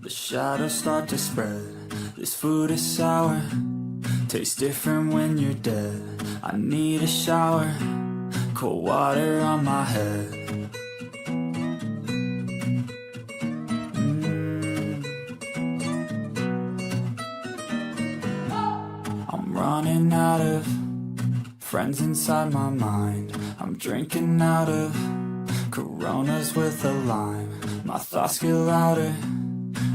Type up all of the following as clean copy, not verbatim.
The shadows start to spread. This food is sour. Tastes different when you're dead. I need a shower. Cold water on my head. I'm running out of friends inside my mind. I'm drinking out of Coronas with a lime. My thoughts get louder,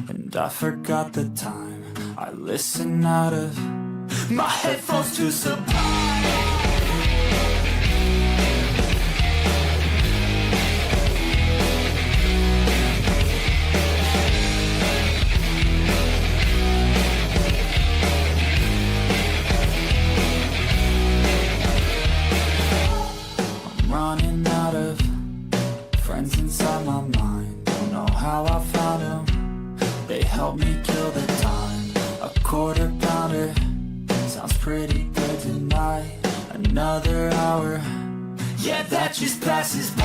and I forgot the time. I listen out of my headphones to Sublime. Running out of friends inside my mind. Don't know how I found them. They helped me kill the time. A quarter pounder sounds pretty good tonight. Another hour, yeah, that just passes by.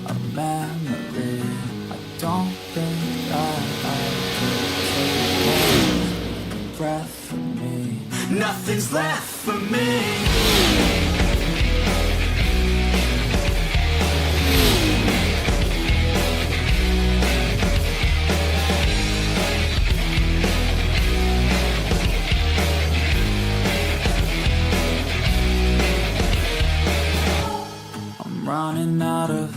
A memory. I don't think that I could take more breath from me. Nothing's left for me. Running out of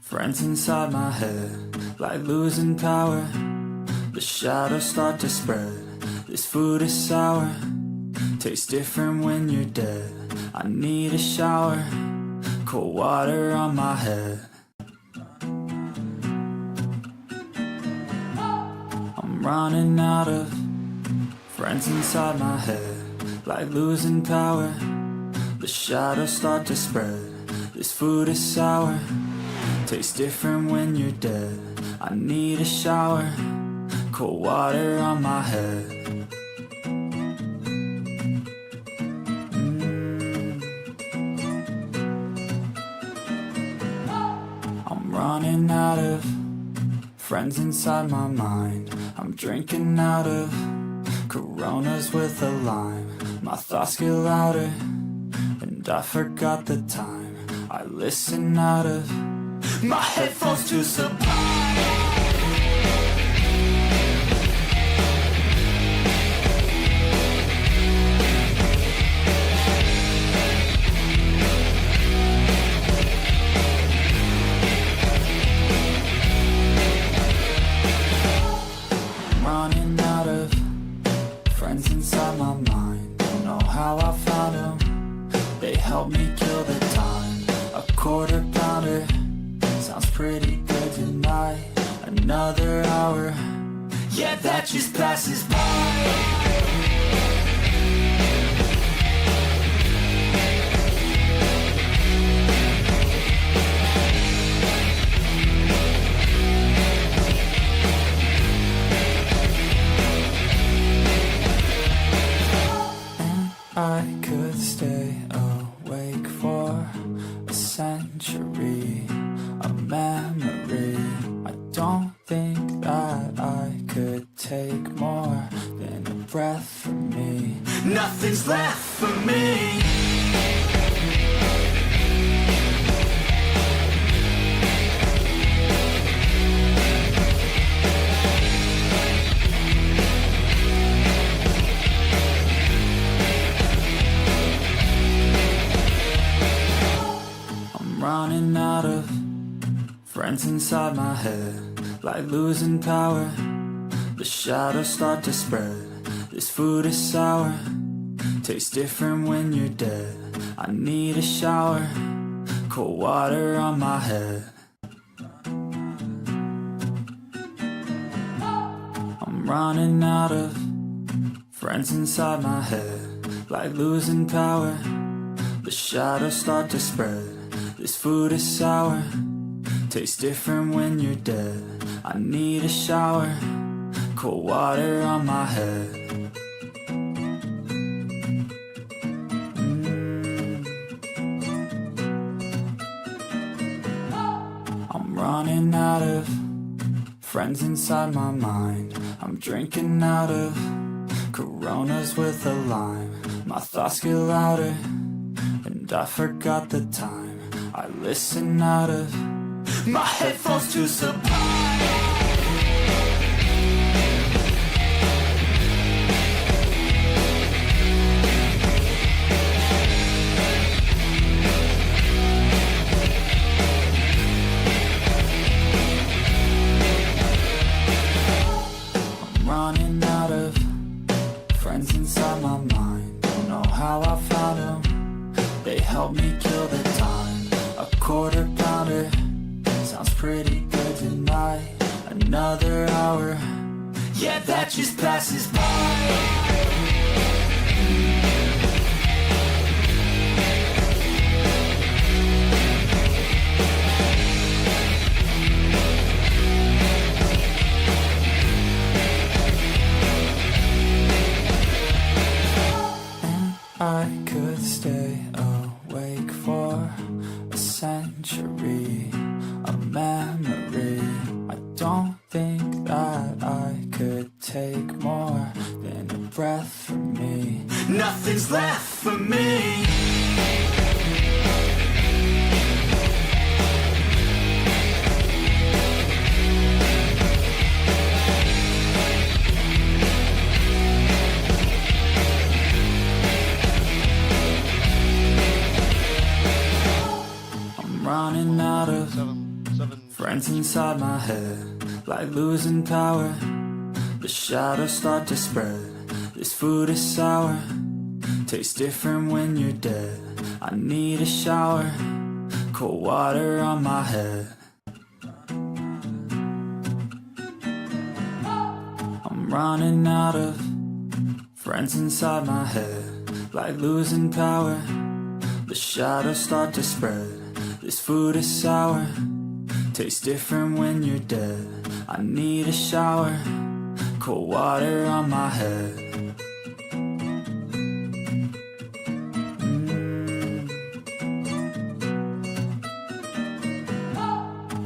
friends inside my head, like losing power. The shadows start to spread. This food is sour. Tastes different when you're dead. I need a shower. Cold water on my head. I'm running out of friends inside my head, like losing power. The shadows start to spread. This food is sour. Tastes different when you're dead. I need a shower. Cold water on my head. I'm running out of friends inside my mind. I'm drinking out of Coronas with a lime. My thoughts get louder, and I forgot the time. I listen out of my headphones to Sublime. I'm running out of friends inside my mind. Don't know how I found them. They helped me kill the time. A quarter pounder sounds pretty good tonight. Another hour, yeah, that just passes by. I could stay awake for a century, a memory. I don't think that I could take more than a breath from me. Nothing's left for me. Running out of friends inside my head, like losing power. The shadows start to spread. This food is sour. Tastes different when you're dead. I need a shower. Cold water on my head. I'm running out of friends inside my head, like losing power. shadows start to spread. This food is sour, tastes different when you're dead. I need a shower, cold water on my head. I'm running out of friends inside my mind. I'm drinking out of Coronas with a lime. My thoughts get louder, and I forgot the time. I listen out of my headphones to Sublime. Running out of friends inside my mind. Don't know how I found them. They help me kill the time. A quarter pounder sounds pretty good tonight. Another hour, yeah, that just passes by. I could stay awake for a century, a memory. I don't think that I could take more than a breath from me. Nothing's left for me. Running out of friends inside my head, like losing power. The shadows start to spread. This food is sour, tastes different when you're dead. I need a shower, cold water on my head. I'm running out of friends inside my head, like losing power. The shadows start to spread. This food is sour, tastes different when you're dead. I need a shower, cold water on my head.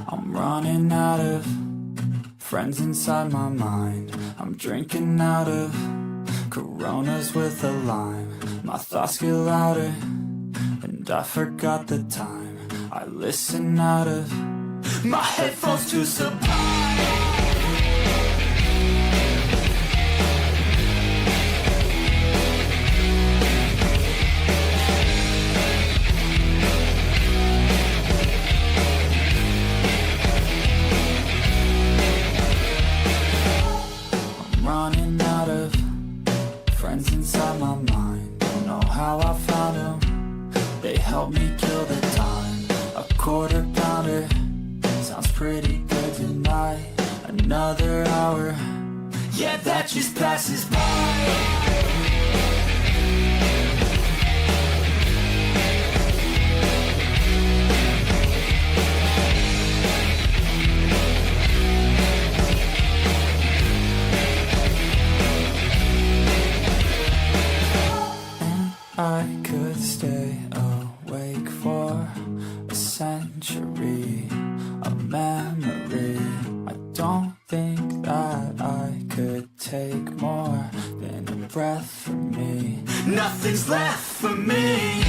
I'm running out of friends inside my mind. I'm drinking out of Coronas with a lime. My thoughts get louder, and I forgot the time. I listen out of my headphones to Sublime. I'm running out of friends inside my mind. Don't know how I found them. They help me kill the time. A quarter pounder sounds pretty good tonight. Another hour, yeah, that just passes by. I could stay awake for a century, a memory. I don't think that I could take more than a breath from me. Nothing's left for me.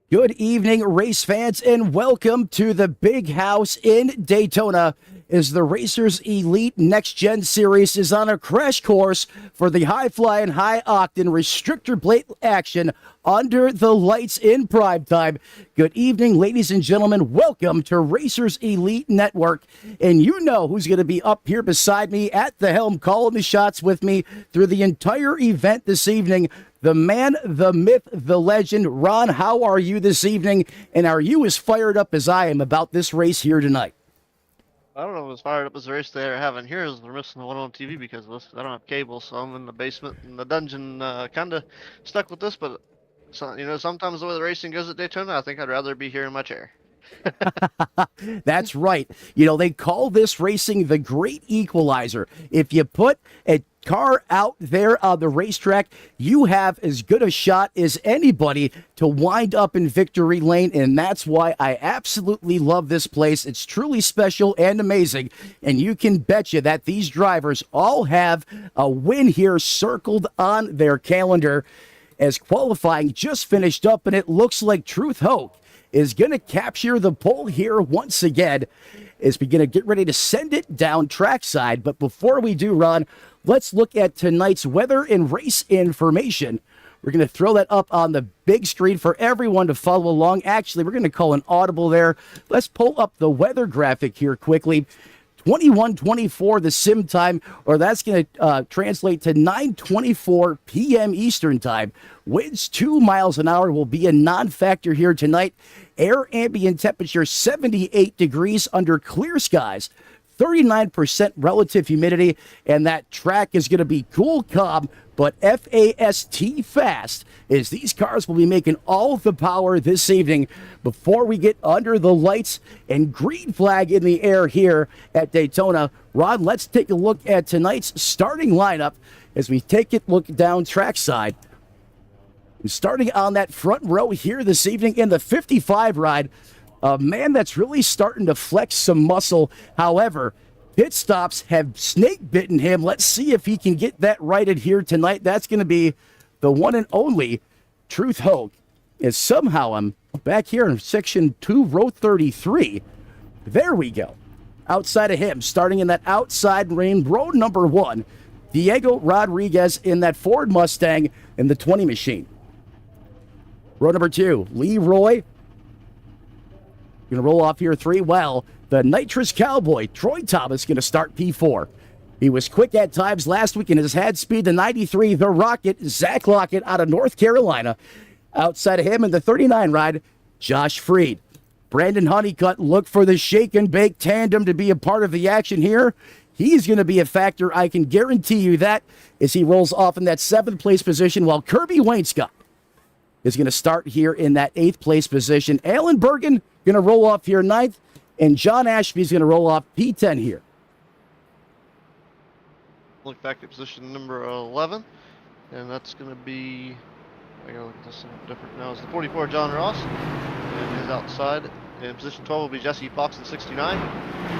Good evening, race fans, and welcome to the Big House in Daytona as the Racers Elite Next Gen Series is on a crash course for the high-flying, high-octane restrictor plate action under the lights in prime time. Good evening, ladies and gentlemen. Welcome to Racers Elite Network. And you know who's going to be up here beside me at the helm, calling the shots with me through the entire event this evening. the man, the myth, the legend. Ron, how are you this evening? And are you as fired up as I am about this race here tonight? I don't know if as fired up as the race they're having here is they're missing the one on TV because of this. I don't have cable, so I'm in the basement in the dungeon, kind of stuck with this. But sometimes the way the racing goes at Daytona, I think I'd rather be here in my chair. That's right. They call this racing the great equalizer. If you put a car out there on the racetrack, you have as good a shot as anybody to wind up in victory lane, and that's why I absolutely love this place. It's truly special and amazing, and you can betcha that these drivers all have a win here circled on their calendar as qualifying just finished up, and it looks like Truth Hoke is going to capture the pole here once again as we going to get ready to send it down trackside. But before we do, Ron, let's look at tonight's weather and race information. We're going to throw that up on the big screen for everyone to follow along. Actually, we're going to call an audible there. Let's pull up the weather graphic here quickly. 21:24 the sim time, or that's going to translate to 9:24 p.m. Eastern time. Winds 2 miles an hour will be a non-factor here tonight. Air ambient temperature 78 degrees under clear skies. 39% relative humidity, and that track is going to be cool, calm, but FAST fast, as these cars will be making all of the power this evening before we get under the lights and green flag in the air here at Daytona. Ron, let's take a look at tonight's starting lineup as we take a look down trackside. And starting on that front row here this evening in the 55 ride, a man that's really starting to flex some muscle. However, pit stops have snake bitten him. Let's see if he can get that righted here tonight. That's going to be the one and only Truth Hoke. As somehow I'm back here in section 2, row 33. There we go. Outside of him, starting in that outside lane, row number 1, Diego Rodriguez in that Ford Mustang in the 20 machine. Row number 2, Leroy. Going to roll off here 3. Well, the nitrous cowboy, Troy Thomas, going to start P4. He was quick at times last week and has had speed. The 93, the Rocket, Zach Lockett out of North Carolina. Outside of him in the 39 ride, Josh Freed. Brandon Honeycutt looked for the shake and bake tandem to be a part of the action here. He's going to be a factor, I can guarantee you that, as he rolls off in that 7th place position, while Kirby Wainscott is going to start here in that 8th place position. Alan Bergen going to roll off here 9th, and John Ashby is going to roll off P10 here. Look back at position number 11, and that's going to be, I gotta look at this different now, it's the 44 John Ross, and his outside. In position 12 will be Jesse Fox in 69.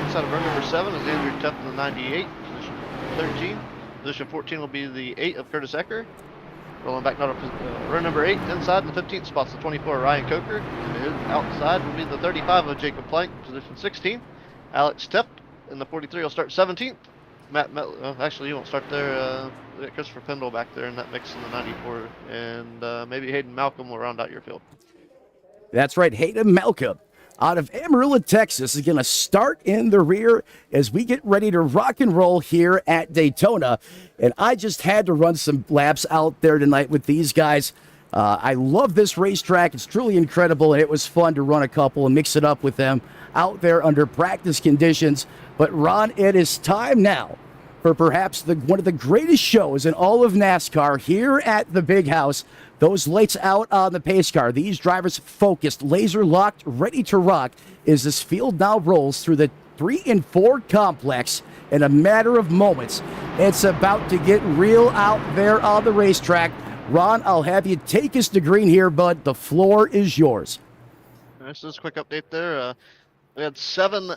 Inside of row number 7 is Andrew Tuff in the 98. Position 13. Position 14 will be the 8 of Curtis Ecker. Rolling back now to row number 8, inside in the 15th spot's the 24 Ryan Coker. And his outside will be the 35 of Jacob Plank, position 16. Alex Tepp in the 43 will start 17th. Actually, you won't start there. Christopher Pendle back there in that mix in the 94. And maybe Hayden Malcolm will round out your field. That's right, Hayden Malcolm out of Amarillo, Texas, is going to start in the rear as we get ready to rock and roll here at Daytona. And I just had to run some laps out there tonight with these guys. I love this racetrack. It's truly incredible, and it was fun to run a couple and mix it up with them out there under practice conditions. But, Ron, it is time now for perhaps one of the greatest shows in all of NASCAR here at the Big House. Those lights out on the pace car. These drivers focused, laser locked, ready to rock as this field now rolls through the 3 and 4 complex in a matter of moments. It's about to get real out there on the racetrack. Ron, I'll have you take us to green here, bud. The floor is yours. This is a quick update there. We had 7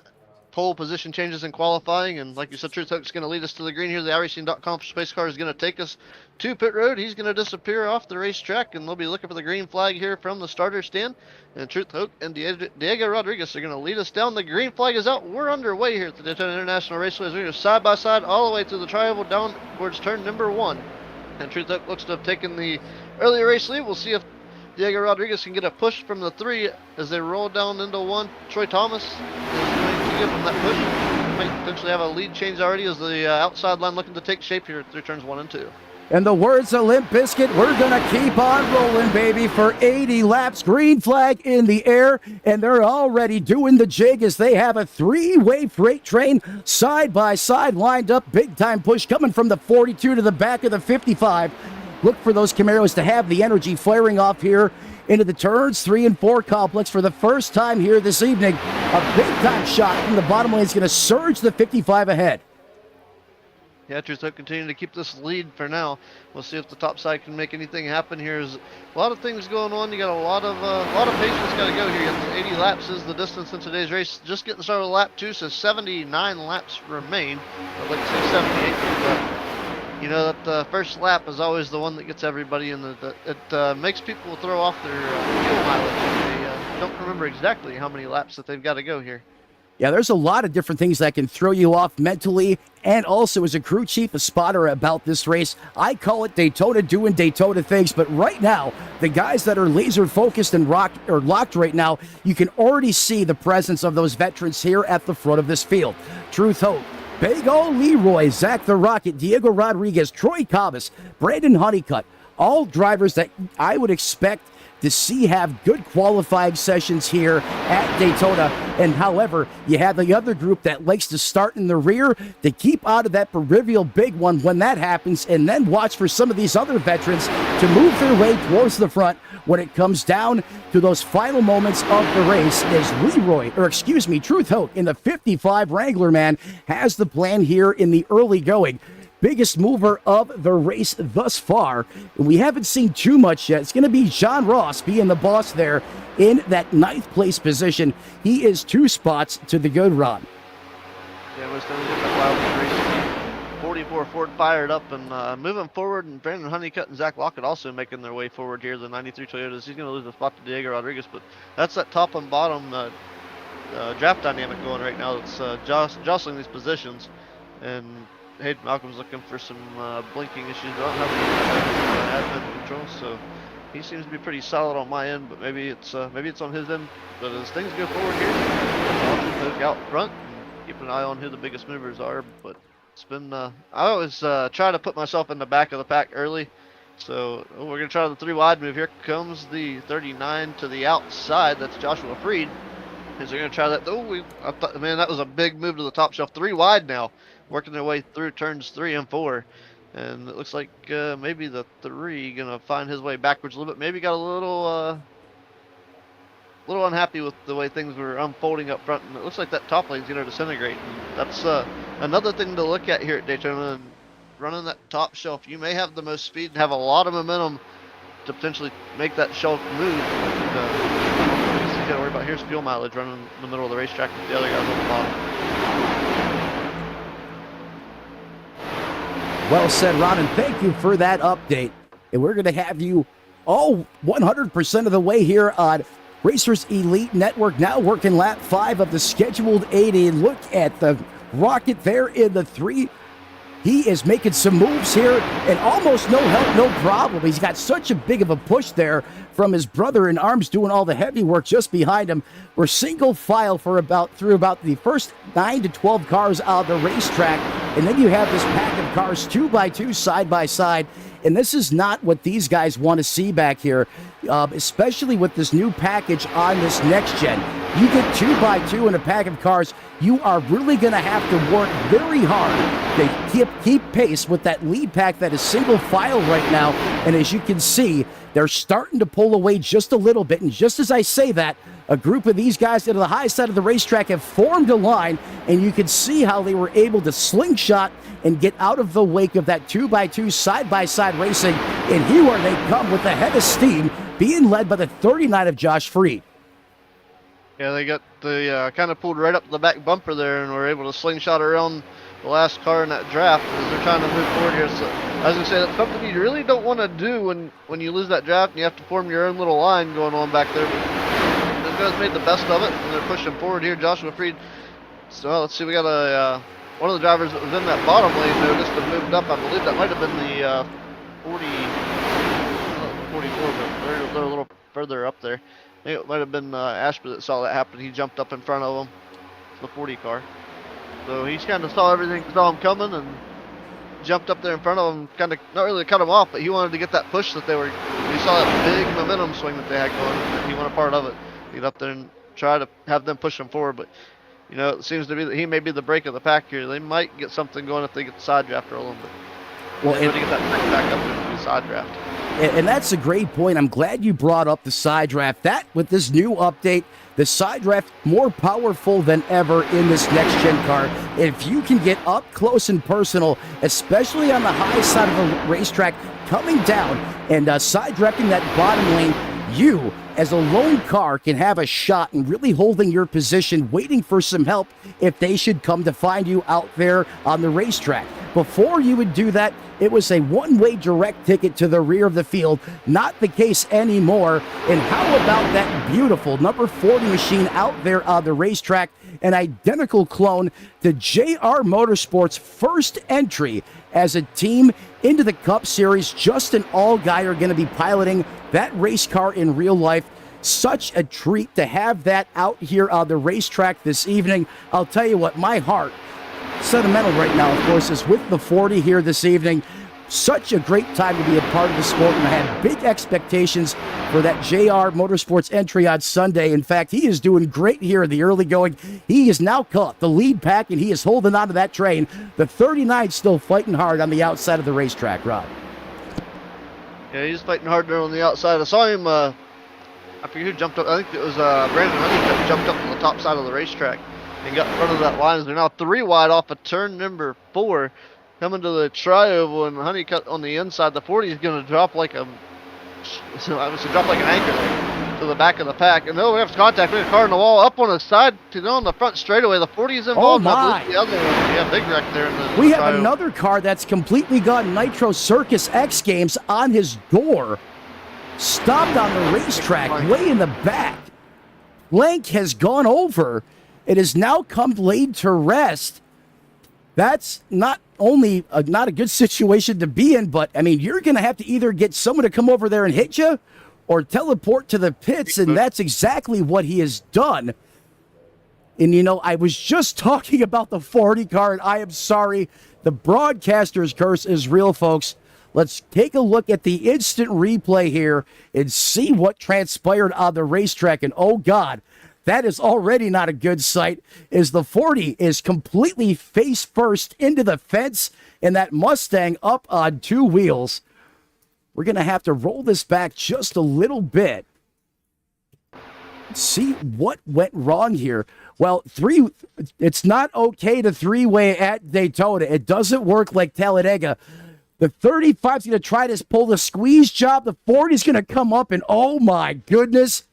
pole position changes in qualifying, and like you said, Truth Hoke's going to lead us to the green here. The iRacing.com space car is going to take us to pit road. He's going to disappear off the racetrack, and they'll be looking for the green flag here from the starter stand. And Truth Hoke and Diego Rodriguez are going to lead us down. The green flag is out. We're underway here at the Daytona International Raceway as we go side by side all the way through the tri-oval down towards turn number 1. And Truth Hoke looks to have taken the earlier race lead. We'll see if Diego Rodriguez can get a push from the 3 as they roll down into 1. Troy Thomas is going to give him that push. Might potentially have a lead change already as the outside line looking to take shape here through turns 1 and 2. In the words of Limp Bizkit, we're going to keep on rolling, baby, for 80 laps. Green flag in the air, and they're already doing the jig as they have a three-way freight train side by side lined up. Big-time push coming from the 42 to the back of the 55. Look for those Camaros to have the energy flaring off here into the turns 3 and 4 complex for the first time here this evening. A big-time shot from the bottom lane is going to surge the 55 ahead. Yeah, Trudeau continuing to keep this lead for now. We'll see if the top side can make anything happen here. There's a lot of things going on. You got a lot of patience got to go here. You got 80 laps is the distance in today's race. Just getting started with lap 2, so 79 laps remain. I'd like to say 78, but you know that the first lap is always the one that gets everybody in it makes people throw off their fuel mileage. They don't remember exactly how many laps that they've got to go here. Yeah, there's a lot of different things that can throw you off mentally, and also as a crew chief, a spotter about this race. I call it Daytona doing Daytona things, but right now, the guys that are laser focused and locked right now, you can already see the presence of those veterans here at the front of this field. Truth Hope, Big Ol' Leroy, Zach the Rocket, Diego Rodriguez, Troy Cabas, Brandon Honeycutt, all drivers that I would expect to see have good qualifying sessions here at Daytona. And however, you have the other group that likes to start in the rear to keep out of that proverbial big one when that happens, and then watch for some of these other veterans to move their way towards the front when it comes down to those final moments of the race. As Truth Hope in the 55 Wrangler, man, has the plan here in the early going. Biggest mover of the race thus far. We haven't seen too much yet. It's going to be John Ross being the boss there in that 9th place position. He is 2 spots to the good run. Yeah, we're still getting that wild race. 44 Ford fired up and moving forward, and Brandon Honeycutt and Zach Lockett also making their way forward here. The 93 Toyotas. He's going to lose the spot to Diego Rodriguez, but that's that top and bottom draft dynamic going right now. It's jostling these positions, and Hayden Malcolm's looking for some blinking issues. I don't have any admin control, so he seems to be pretty solid on my end. But maybe it's on his end. But as things go forward here, I'll look out front and keep an eye on who the biggest movers are. But it's been I always try to put myself in the back of the pack early. So we're gonna try the 3 wide move. Here comes the 39 to the outside. That's Joshua Freed. Is they're gonna try that? I thought, man, that was a big move to the top shelf. 3 wide now, working their way through turns 3 and 4, and it looks like maybe the 3 gonna find his way backwards a little bit. Maybe got a little unhappy with the way things were unfolding up front, and it looks like that top lane's gonna disintegrate. And that's another thing to look at here at Daytona. And running that top shelf, you may have the most speed and have a lot of momentum to potentially make that shelf move. You gotta worry about here's fuel mileage running in the middle of the racetrack with the other guys on the bottom. Well said, Ron, and thank you for that update. And we're going to have you all 100% of the way here on Racers Elite Network, now working lap 5 of the scheduled 80. Look at the Rocket there in the 3. He is making some moves here, and almost no help, no problem. He's got such a big of a push there from his brother in arms doing all the heavy work just behind him. We're single file through about the first 9 to 12 cars out of the racetrack, and then you have this pack of cars 2 by 2 side by side, and this is not what these guys want to see back here, especially with this new package on this next gen. You get 2 by 2 in a pack of cars, you are really going to have to work very hard to keep pace with that lead pack that is single file right now. And as you can see, they're starting to pull away just a little bit. And just as I say that, a group of these guys that are the high side of the racetrack have formed a line, and you can see how they were able to slingshot and get out of the wake of that 2 by 2 side by side racing. And here they come with the head of steam, being led by the 39 of Josh Freed. Yeah, they got the kind of pulled right up the back bumper there, and were able to slingshot around the last car in that draft as they're trying to move forward here. So, as I say, that's something you really don't want to do when you lose that draft and you have to form your own little line going on back there. But those guys made the best of it, and they're pushing forward here. Joshua Freed. So let's see, we got one of the drivers that was in that bottom lane there just moved up. I believe that might have been the 44, but they're a little further up there. I think it might have been Ashby that saw that happen. He jumped up in front of him, the 40 car. So he's kind of saw everything, saw him coming, and jumped up there in front of him, kind of not really cut him off, but he wanted to get that push that they were. He saw that big momentum swing that they had going, and he wanted a part of it. Get up there and try to have them push him forward, but it seems to be that he may be the break of the pack here. They might get something going if they get the side draft rolling, but Well, they need to get that back up and do side draft. And that's a great point. I'm glad you brought up the side draft. That, with this new update, the side draft more powerful than ever in this next-gen car. If you can get up close and personal, especially on the high side of the racetrack, coming down and side drafting that bottom lane, you, as a lone car, can have a shot in really holding your position, waiting for some help if they should come to find you out there on the racetrack. Before you would do that, it was a one-way direct ticket to the rear of the field. Not the case anymore. And how about that beautiful number 40 machine out there on the racetrack? An identical clone to JR Motorsports' first entry as a team into the Cup Series. Justin Allgaier going to be piloting that race car in real life. Such a treat to have that out here on the racetrack this evening. I'll tell you what, my heart, sentimental right now, of course, is with the 40 here this evening. Such a great time to be a part of the sport, and I had big expectations for that JR Motorsports entry on Sunday. In fact, he is doing great here in the early going. He is now caught the lead pack, and he is holding on to that train. The 39 still fighting hard on the outside of the racetrack, Rob. Yeah, he's fighting hard there on the outside. I saw him, I forget who jumped up. I think it was Brandon Honeycutt jumped up on the top side of the racetrack and got in front of that line. They're now 3 wide off of turn number 4. Coming to the tri-oval, and Honeycutt on the inside. The 40 is going to drop like an anchor there to the back of the pack. And we have contact with a car in the wall up on the side to go on the front straightaway. The 40 is involved. Oh, I believe the other one. Yeah, big wreck there. We have another car that's completely gone Nitro Circus X Games on his door. Stopped on the racetrack, way in the back. Blank has gone over. It has now come laid to rest. That's not only not a good situation to be in, but, I mean, you're going to have to either get someone to come over there and hit you or teleport to the pits, and that's exactly what he has done. And, I was just talking about the 40 car, and I am sorry. The broadcaster's curse is real, folks. Let's take a look at the instant replay here and see what transpired on the racetrack. And, oh, God, that is already not a good sight, as the 40 is completely face first into the fence and that Mustang up on 2 wheels. We're going to have to roll this back just a little bit. See what went wrong here. Well, it's not okay to 3-way at Daytona. It doesn't work like Talladega. The 35 is going to try to pull the squeeze job. The 40 is going to come up, and oh my goodness.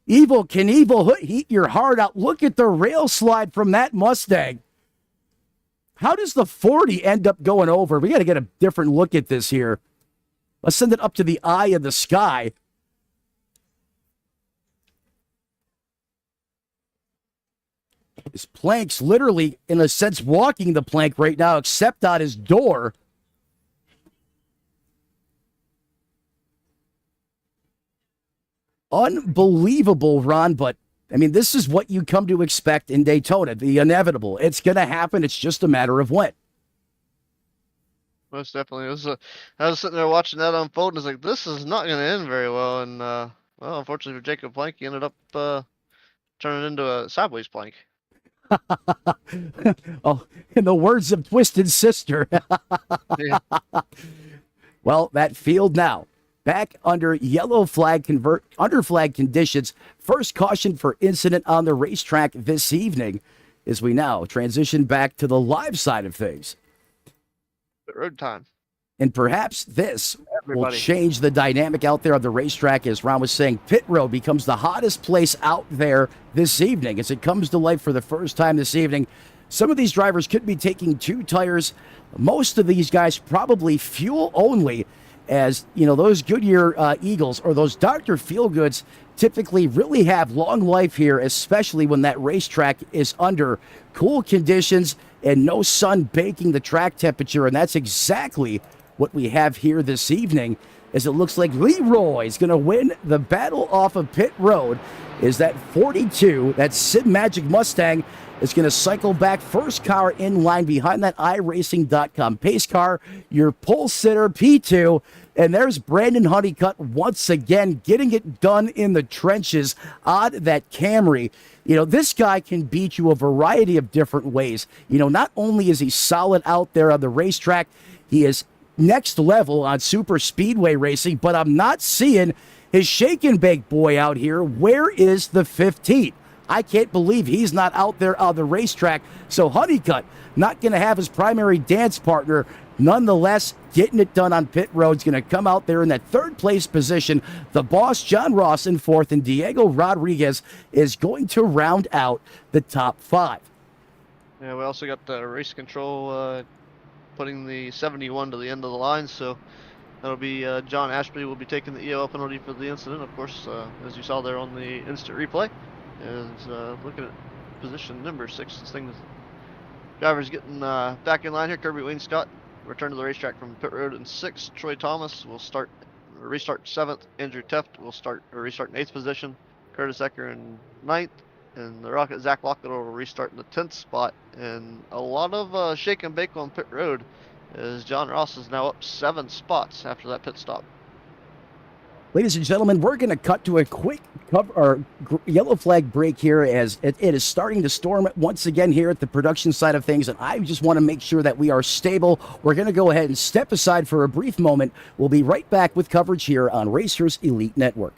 Evil Knievel, heat your heart out. Look at the rail slide from that Mustang. How does the 40 end up going over? We got to get a different look at this here. Let's send it up to the eye of the sky. His plank's literally, in a sense, walking the plank right now, except on his door. Unbelievable, Ron, but I mean, this is what you come to expect in Daytona, the inevitable. It's going to happen. It's just a matter of when. Most definitely. I was sitting there watching that unfold, and I was like, this is not going to end very well. And, unfortunately for Jacob Plank, he ended up turning into a sideways plank. Oh, in the words of Twisted Sister. Yeah. Well, that field now back under yellow flag under flag conditions. First caution for incident on the racetrack this evening as we now transition back to the live side of things. Road time. And perhaps this will change the dynamic out there on the racetrack. As Ron was saying, pit road becomes the hottest place out there this evening as it comes to life for the first time this evening. Some of these drivers could be taking 2 tires. Most of these guys probably fuel only, as those Goodyear Eagles or those Dr. Feelgoods typically really have long life here, especially when that racetrack is under cool conditions and no sun baking the track temperature. And that's exactly what we have here this evening is it looks like Leroy's going to win the battle off of pit road. Is that 42, that Sim Magic Mustang, is going to cycle back, first car in line behind that iRacing.com pace car, your pole sitter P2, and there's Brandon Honeycutt once again getting it done in the trenches on that Camry. This guy can beat you a variety of different ways. Not only is he solid out there on the racetrack, he is next level on super speedway racing, but I'm not seeing his shake and bake boy out here. Where is the 15th? I can't believe he's not out there on the racetrack. So Honeycutt not going to have his primary dance partner. Nonetheless, getting it done on pit road is going to come out there in that third place position. The boss, John Ross, in fourth, and Diego Rodriguez is going to round out the top 5. Yeah, we also got the race control putting the 71 to the end of the line, so that'll be John Ashby will be taking the EOL penalty for the incident, of course, as you saw there on the instant replay. Is looking at position number 6. This thing, driver's getting back in line here. Kirby Wayne Scott return to the racetrack from pit road in 6th. Troy Thomas will restart 7th. Andrew Teft will restart in 8th position. Curtis Ecker in 9th. And the Rocket Zach Lockett will restart in the 10th spot. And a lot of shake and bake on pit road, as John Ross is now up 7 spots after that pit stop. Ladies and gentlemen, we're going to cut to a quick yellow flag break here as it is starting to storm once again here at the production side of things, and I just want to make sure that we are stable. We're going to go ahead and step aside for a brief moment. We'll be right back with coverage here on Racers Elite Network.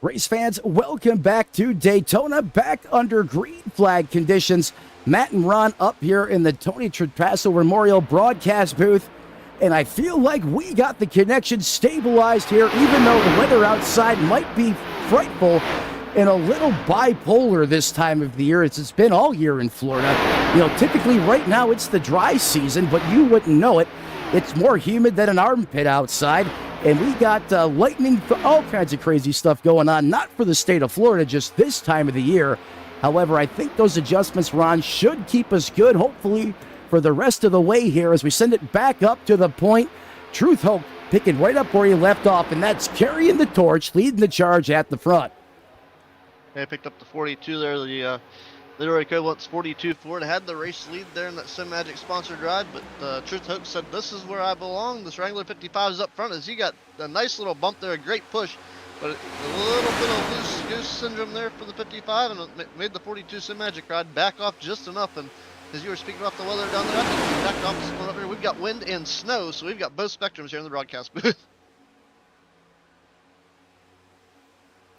Race fans, welcome back to Daytona, back under green flag conditions. Matt and Ron up here in the Tony Trapasso Memorial broadcast booth, and I feel like we got the connection stabilized here, even though the weather outside might be frightful and a little bipolar this time of the year. It's been all year in Florida. Typically right now it's the dry season, but you wouldn't know it. It's more humid than an armpit outside. And we got lightning, all kinds of crazy stuff going on, not for the state of Florida, just this time of the year. However, I think those adjustments, Ron, should keep us good. Hopefully, for the rest of the way here as we send it back up to the point. Truth Hope picking right up where he left off, and that's carrying the torch, leading the charge at the front. They picked up the 42 there. The Leroy Covalent's 42 Ford had the race lead there in that Sim Magic sponsored ride, but Truth Hope said, "This is where I belong." This Wrangler 55 is up front as he got a nice little bump there, a great push, but a little bit of loose goose syndrome there for the 55, and it made the 42 Sim Magic ride back off just enough. And as you were speaking about the weather down there, I think the exact opposite one up here. We've got wind and snow, so we've got both spectrums here in the broadcast booth.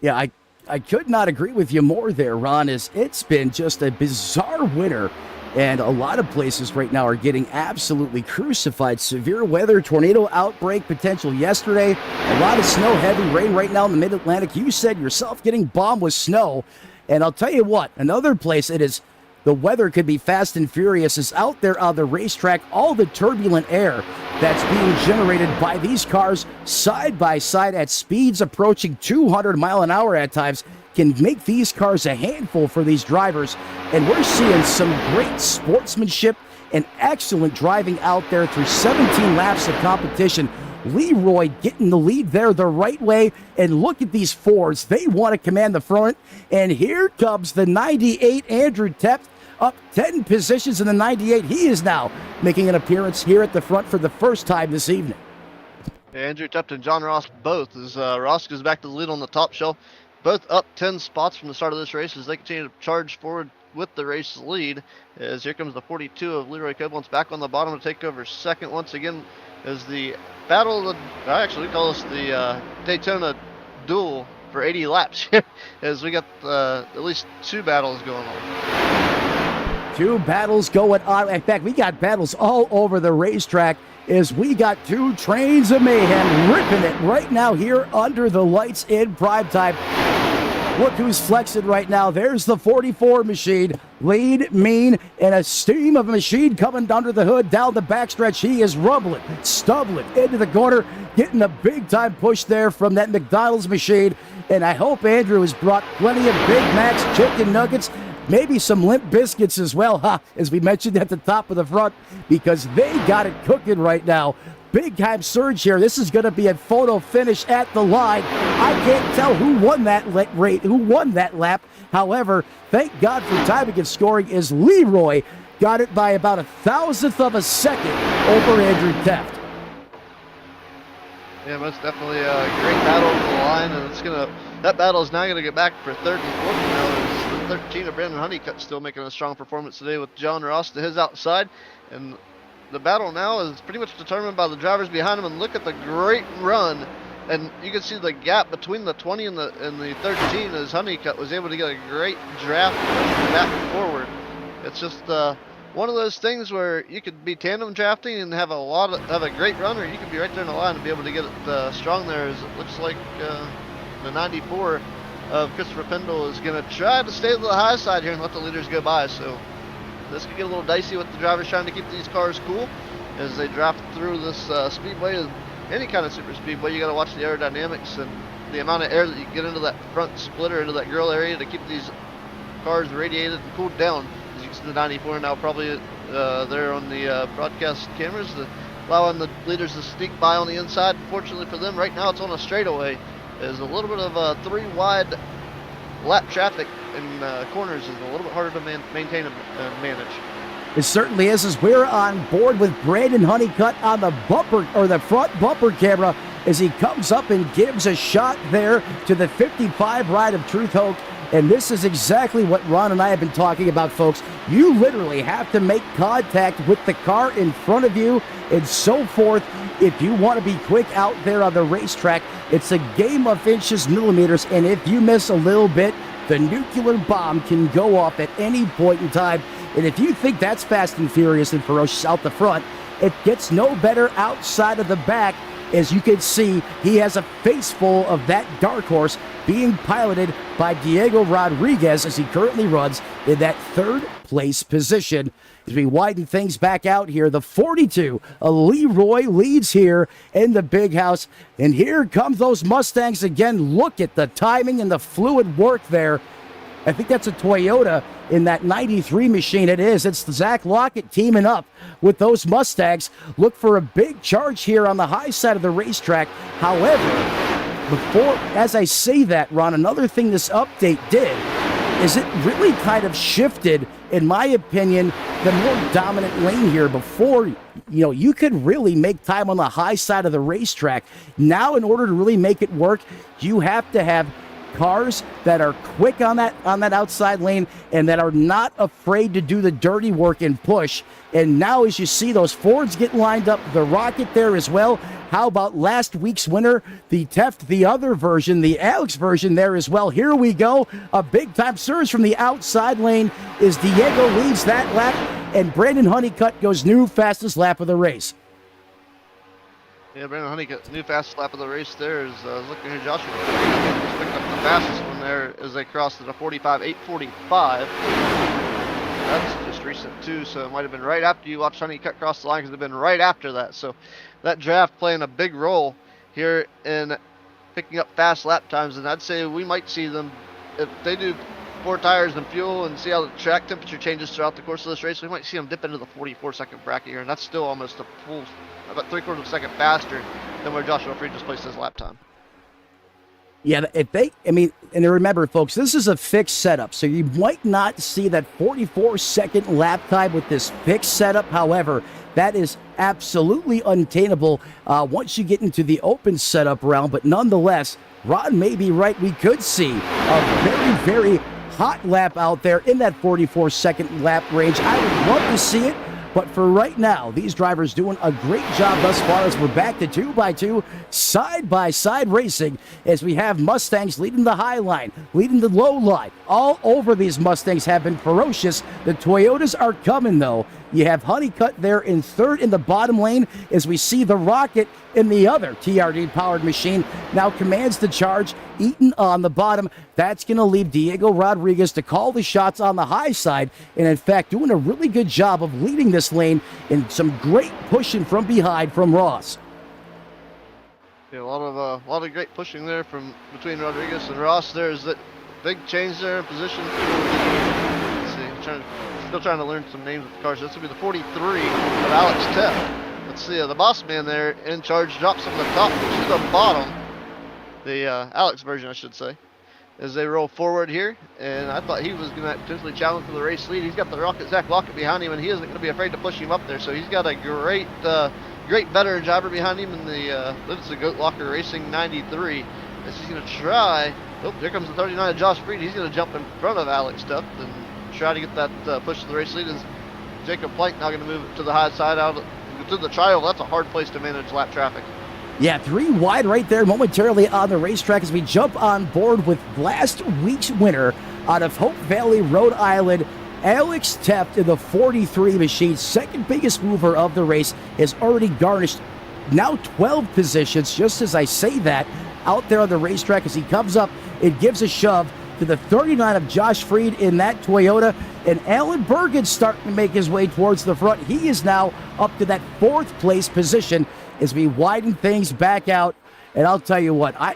Yeah, I could not agree with you more there, Ron, as it's been just a bizarre winter, and a lot of places right now are getting absolutely crucified. Severe weather, tornado outbreak potential yesterday, a lot of snow, heavy rain right now in the mid-Atlantic. You said yourself getting bombed with snow, and I'll tell you what, another place it is the weather could be fast and furious is out there on the racetrack. All the turbulent air that's being generated by these cars side by side at speeds approaching 200 mile an hour at times can make these cars a handful for these drivers. And we're seeing some great sportsmanship and excellent driving out there through 17 laps of competition. Leroy getting the lead there the right way, and look at these Fords. They want to command the front, and here comes the 98 Andrew Tepp, up 10 positions in the 98. He is now making an appearance here at the front for the first time this evening. Andrew Tepp and John Ross both, as Ross goes back to the lead on the top shelf, both up 10 spots from the start of this race as they continue to charge forward with the race lead. As here comes the 42 of Leroy Covalent's back on the bottom to take over second once again as the battle of the, actually we call this the Daytona duel for 80 laps as we got at least two battles going on. Two battles going on. In fact, we got battles all over the racetrack as we got two trains of mayhem ripping it right now here under the lights in prime time. Look who's flexing right now. There's the 44 machine. Lean, mean, and a steam of a machine coming under the hood down the backstretch. He is rumbling, stumbling into the corner, getting a big-time push there from that McDonald's machine. And I hope Andrew has brought plenty of Big Macs, chicken nuggets, maybe some Limp Biscuits as well, as we mentioned at the top of the front, because they got it cooking right now. Big time surge here. This is going to be a photo finish at the line. I can't tell who won that lap. However, thank God for timing and scoring as Leroy got it by about 1,000th of a second over Andrew Tepp. Yeah, most definitely a great battle over the line, and that battle is now going to get back for third and fourth now. As the 13 of Brandon Honeycutt still making a strong performance today with John Ross to his outside, and the battle now is pretty much determined by the drivers behind him. And look at the great run, and you can see the gap between the 20 and the 13 as Honeycutt was able to get a great draft back and forward. It's just one of those things where you could be tandem drafting and have a great run, or you could be right there in the line and be able to get it strong there. As it looks like the 94 of Christopher Pendle is going to try to stay to the high side here and let the leaders go by. So this could get a little dicey with the drivers trying to keep these cars cool as they draft through this speedway. Any kind of super speedway, you got to watch the aerodynamics and the amount of air that you get into that front splitter, into that grill area to keep these cars radiated and cooled down. As you can see the 94 now probably there on the broadcast cameras, allowing the leaders to sneak by on the inside. Fortunately for them, right now it's on a straightaway. There's a little bit of three wide lap traffic in corners is a little bit harder to maintain and manage. It certainly is, as we're on board with Brandon Honeycutt on the bumper, or the front bumper camera, as he comes up and gives a shot there to the 55 ride of Truth Hope. And this is exactly what Ron and I have been talking about, folks. You literally have to make contact with the car in front of you and so forth if you want to be quick out there on the racetrack. It's a game of inches, millimeters, and if you miss a little bit, the nuclear bomb can go off at any point in time. And if you think that's fast and furious and ferocious out the front, it gets no better outside of the back. As you can see, he has a face full of that dark horse being piloted by Diego Rodriguez as he currently runs in that third place position. As we widen things back out here, the 42, Leroy leads here in the big house. And here come those Mustangs again. Look at the timing and the fluid work there I think that's a Toyota in that 93 machine. It is. It's Zach Lockett teaming up with those Mustangs. Look for a big charge here on the high side of the racetrack. However, as I say that, Ron, another thing this update did is it really kind of shifted, in my opinion, the more dominant lane here. Before, you could really make time on the high side of the racetrack. Now, in order to really make it work, you have to have cars that are quick on that outside lane and that are not afraid to do the dirty work and push. And now, as you see those Fords get lined up, the Rocket there as well. How about last week's winner, the Teft, the other version, the Alex version there as well. Here we go. A big-time surge from the outside lane as Diego leads that lap, and Brandon Honeycutt goes new fastest lap of the race. Yeah, Brandon Honeycutt, new fastest lap of the race there. Is looking here, Joshua just picked up the fastest one there as they crossed at a 45.845. That's just recent too, so it might have been right after you watched Honeycutt cross the line, because it would have been right after that. So that draft playing a big role here in picking up fast lap times, and I'd say we might see them, if they do 4 tires and fuel and see how the track temperature changes throughout the course of this race, we might see them dip into the 44-second bracket here, and that's still almost a full, about 3/4 of a second faster than where Joshua Freed just placed his lap time. Yeah, and remember, folks, this is a fixed setup, so you might not see that 44-second lap time with this fixed setup. However, that is absolutely unattainable once you get into the open setup round. But nonetheless, Ron may be right. We could see a very, very hot lap out there in that 44-second lap range. I would love to see it. But for right now, these drivers doing a great job thus far as we're back to 2x2 side-by-side racing as we have Mustangs leading the high line, leading the low line. All over these Mustangs have been ferocious. The Toyotas are coming, though. You have Honeycutt there in third in the bottom lane as we see the Rocket in the other TRD-powered machine now commands the charge. Eaton on the bottom. That's going to leave Diego Rodriguez to call the shots on the high side, and in fact doing a really good job of leading this lane in some great pushing from behind from Ross. Yeah, a lot of great pushing there from between Rodriguez and Ross. There's that big change there in position. Let's see, still trying to learn some names of the cars. This will be the 43 of Alex Teft. Let's see, the boss man there in charge drops from the top to the bottom. The Alex version, I should say, as they roll forward here. And I thought he was going to potentially challenge for the race lead. He's got the Rocket Zach Lockett behind him, and he isn't going to be afraid to push him up there. So he's got a great veteran driver behind him in the lives of Goat Locker Racing 93. As he's going to try. Oh, here comes the 39 of Josh Freed. He's going to jump in front of Alex Teft and try to get that push to the race lead. Is Jacob Plank now going to move it to the high side out to the trial? That's a hard place to manage lap traffic. Yeah, 3 wide right there momentarily on the racetrack as we jump on board with last week's winner out of Hope Valley, Rhode Island, Alex Teft in the 43 machine. Second biggest mover of the race, has already garnished now 12 positions, just as I say that, out there on the racetrack as he comes up. It gives a shove to the 39 of Josh Freed in that Toyota, and Alan Bergen's starting to make his way towards the front. He is now up to that 4th place position as we widen things back out. And I'll tell you what, I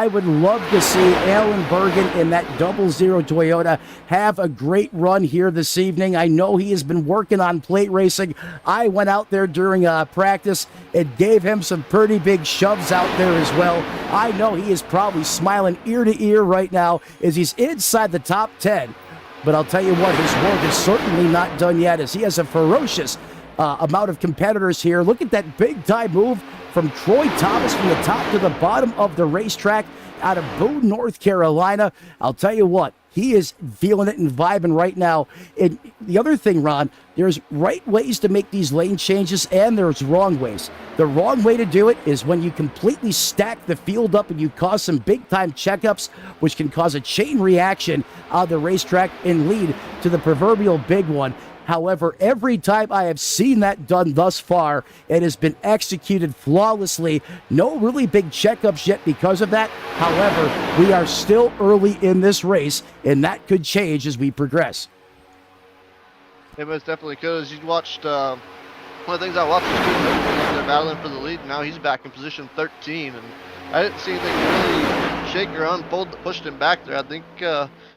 would love to see Alan Bergen in that 00 Toyota have a great run here this evening. I know he has been working on plate racing. I went out there during practice and gave him some pretty big shoves out there as well. I know he is probably smiling ear to ear right now as he's inside the top 10. But I'll tell you what, his work is certainly not done yet, as he has a ferocious amount of competitors here. Look at that big time move from Troy Thomas from the top to the bottom of the racetrack out of Boone, North Carolina. I'll tell you what, he is feeling it and vibing right now. And the other thing, Ron, there's right ways to make these lane changes and there's wrong ways. The wrong way to do it is when you completely stack the field up and you cause some big time checkups, which can cause a chain reaction on the racetrack and lead to the proverbial big one. However, every time I have seen that done thus far, it has been executed flawlessly. No really big checkups yet because of that. However, we are still early in this race, and that could change as we progress. It most definitely could. As you watched, one of the things I watched was they're battling for the lead. Now he's back in position 13, and I didn't see anything really shaker unfold that pushed him back there. I think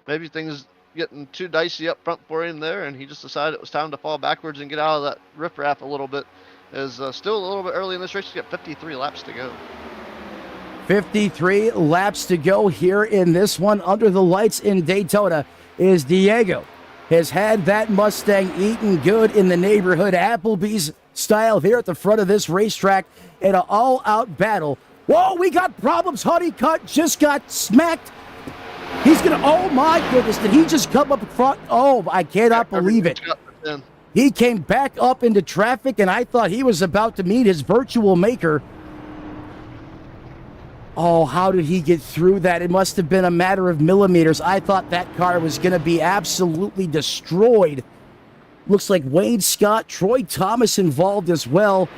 maybe things getting too dicey up front for him there, and he just decided it was time to fall backwards and get out of that riffraff a little bit. Is still a little bit early in this race. He's got 53 laps to go. 53 laps to go here in this one. Under the lights in Daytona is Diego. Has had that Mustang eating good in the neighborhood, Applebee's style here at the front of this racetrack in an all-out battle. Whoa, we got problems. Honeycutt just got smacked. He's going to, oh my goodness, did he just come up front? Oh, I cannot believe it. He came back up into traffic, and I thought he was about to meet his virtual maker. Oh, how did he get through that? It must have been a matter of millimeters. I thought that car was going to be absolutely destroyed. Looks like Wayne Scott, Troy Thomas involved as well.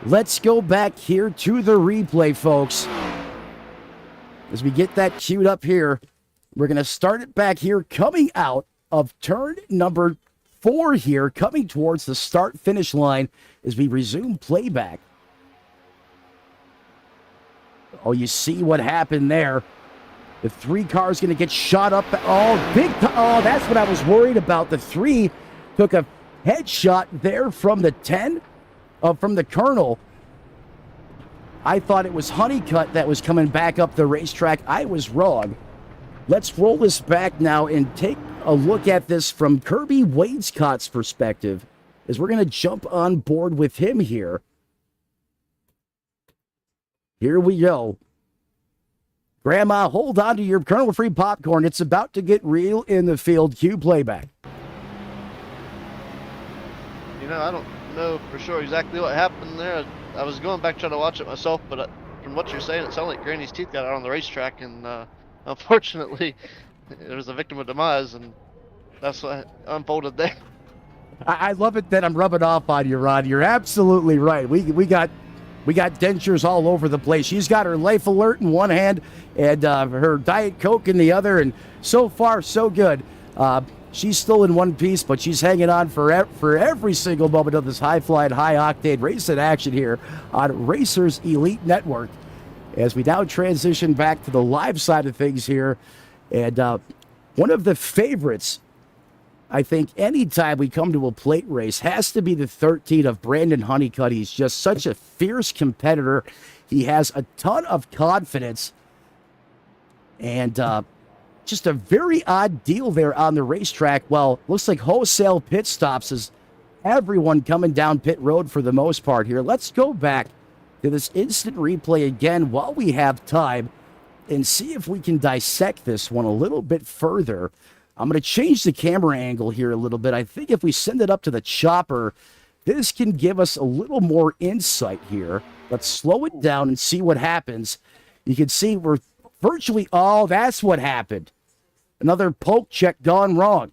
Let's go back here to the replay, folks. As we get that queued up here, we're going to start it back here, coming out of turn number 4 here, coming towards the start-finish line as we resume playback. Oh, you see what happened there. The 3 car's going to get shot up. Oh, big time. Oh, that's what I was worried about. The 3 took a headshot there from the 10, from the Colonel. I thought it was Honeycutt that was coming back up the racetrack. I was wrong. Let's roll this back now and take a look at this from Kirby Wainscott's perspective, as we're going to jump on board with him here. Here we go. Grandma, hold on to your kernel-free popcorn. It's about to get real in the field. Cue playback. You know, I don't know for sure exactly what happened there. I was going back trying to watch it myself, but from what you're saying, it sounded like Granny's teeth got out on the racetrack, and unfortunately, there was a victim of demise, and that's what unfolded there. I love it that I'm rubbing off on you, Ron. You're absolutely right. We got dentures all over the place. She's got her Life Alert in one hand and her Diet Coke in the other, and so far, so good. She's still in one piece, but she's hanging on for every single moment of this high-flying, high-octane racing action here on Racers Elite Network. As we now transition back to the live side of things here, and one of the favorites, I think, anytime we come to a plate race has to be the 13 of Brandon Honeycutt. He's just such a fierce competitor. He has a ton of confidence, and just a very odd deal there on the racetrack. Well, looks like wholesale pit stops as everyone coming down pit road for the most part here. Let's go back to this instant replay again while we have time and see if we can dissect this one a little bit further. I'm going to change the camera angle here a little bit. I think if we send it up to the chopper, this can give us a little more insight here. Let's slow it down and see what happens. You can see we're virtually, oh, that's what happened. Another poke check gone wrong.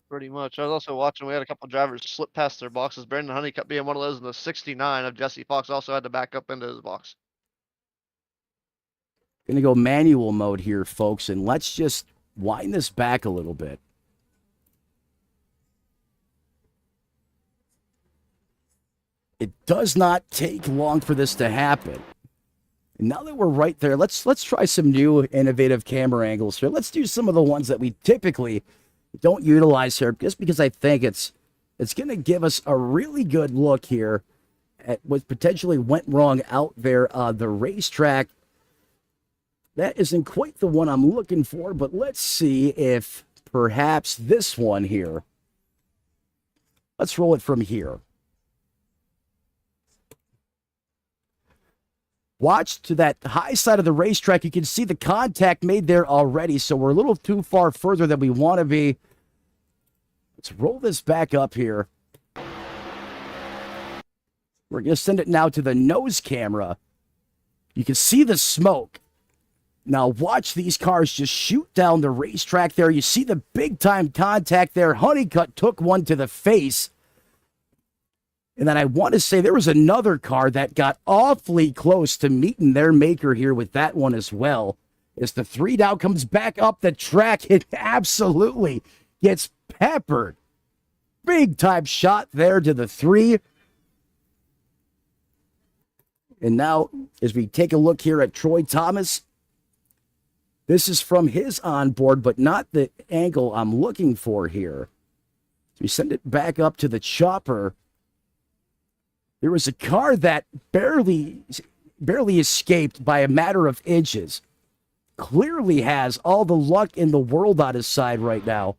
Pretty much. I was also watching, we had a couple drivers slip past their boxes. Brandon Honeycutt being one of those in the 69 of Jesse Fox also had to back up into his box. Going to go manual mode here, folks, and let's just wind this back a little bit. It does not take long for this to happen. And now that we're right there, let's try some new innovative camera angles here. Let's do some of the ones that we typically don't utilize here, just because I think it's going to give us a really good look here at what potentially went wrong out there on the racetrack. That isn't quite the one I'm looking for, but let's see if perhaps this one here. Let's roll it from here. Watch to that high side of the racetrack. You can see the contact made there already, so we're a little too far further than we want to be. Let's roll this back up here. We're going to send it now to the nose camera. You can see the smoke. Now watch these cars just shoot down the racetrack there. You see the big-time contact there. Honeycutt took one to the face. And then I want to say there was another car that got awfully close to meeting their maker here with that one as well. As the 3 now comes back up the track, it absolutely gets peppered. Big-time shot there to the 3. And now, as we take a look here at Troy Thomas, This is from his onboard, but not the angle I'm looking for here. So we send it back up to the chopper. There was a car that barely escaped by a matter of inches. Clearly has all the luck in the world on his side right now.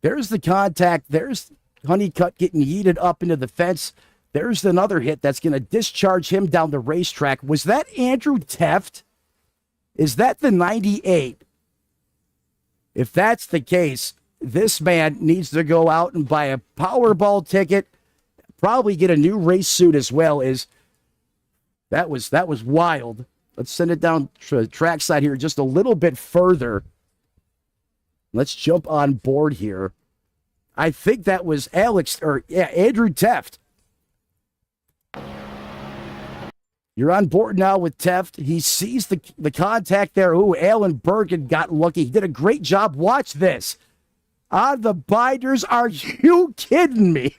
There's the contact. There's Honeycutt getting yeeted up into the fence. There's another hit that's going to discharge him down the racetrack. Was that Andrew Teft? Is that the 98? If that's the case, this man needs to go out and buy a Powerball ticket, probably get a new race suit as well. That was wild. Let's send it down to the trackside here just a little bit further. Let's jump on board here. I think that was Andrew Teft. You're on board now with Teft. He sees the contact there. Ooh, Alan Bergen got lucky. He did a great job. Watch this. On the binders, are you kidding me?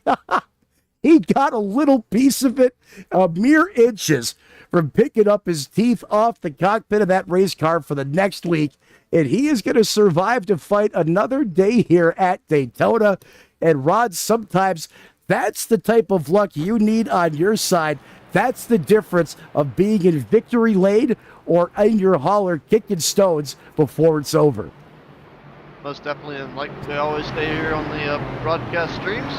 He got a little piece of it, a mere inches, from picking up his teeth off the cockpit of that race car for the next week. And he is going to survive to fight another day here at Daytona. And Rod, sometimes that's the type of luck you need on your side. That's the difference of being in victory lane or in your hauler kicking stones before it's over. Most definitely, and like we always say here on the broadcast streams,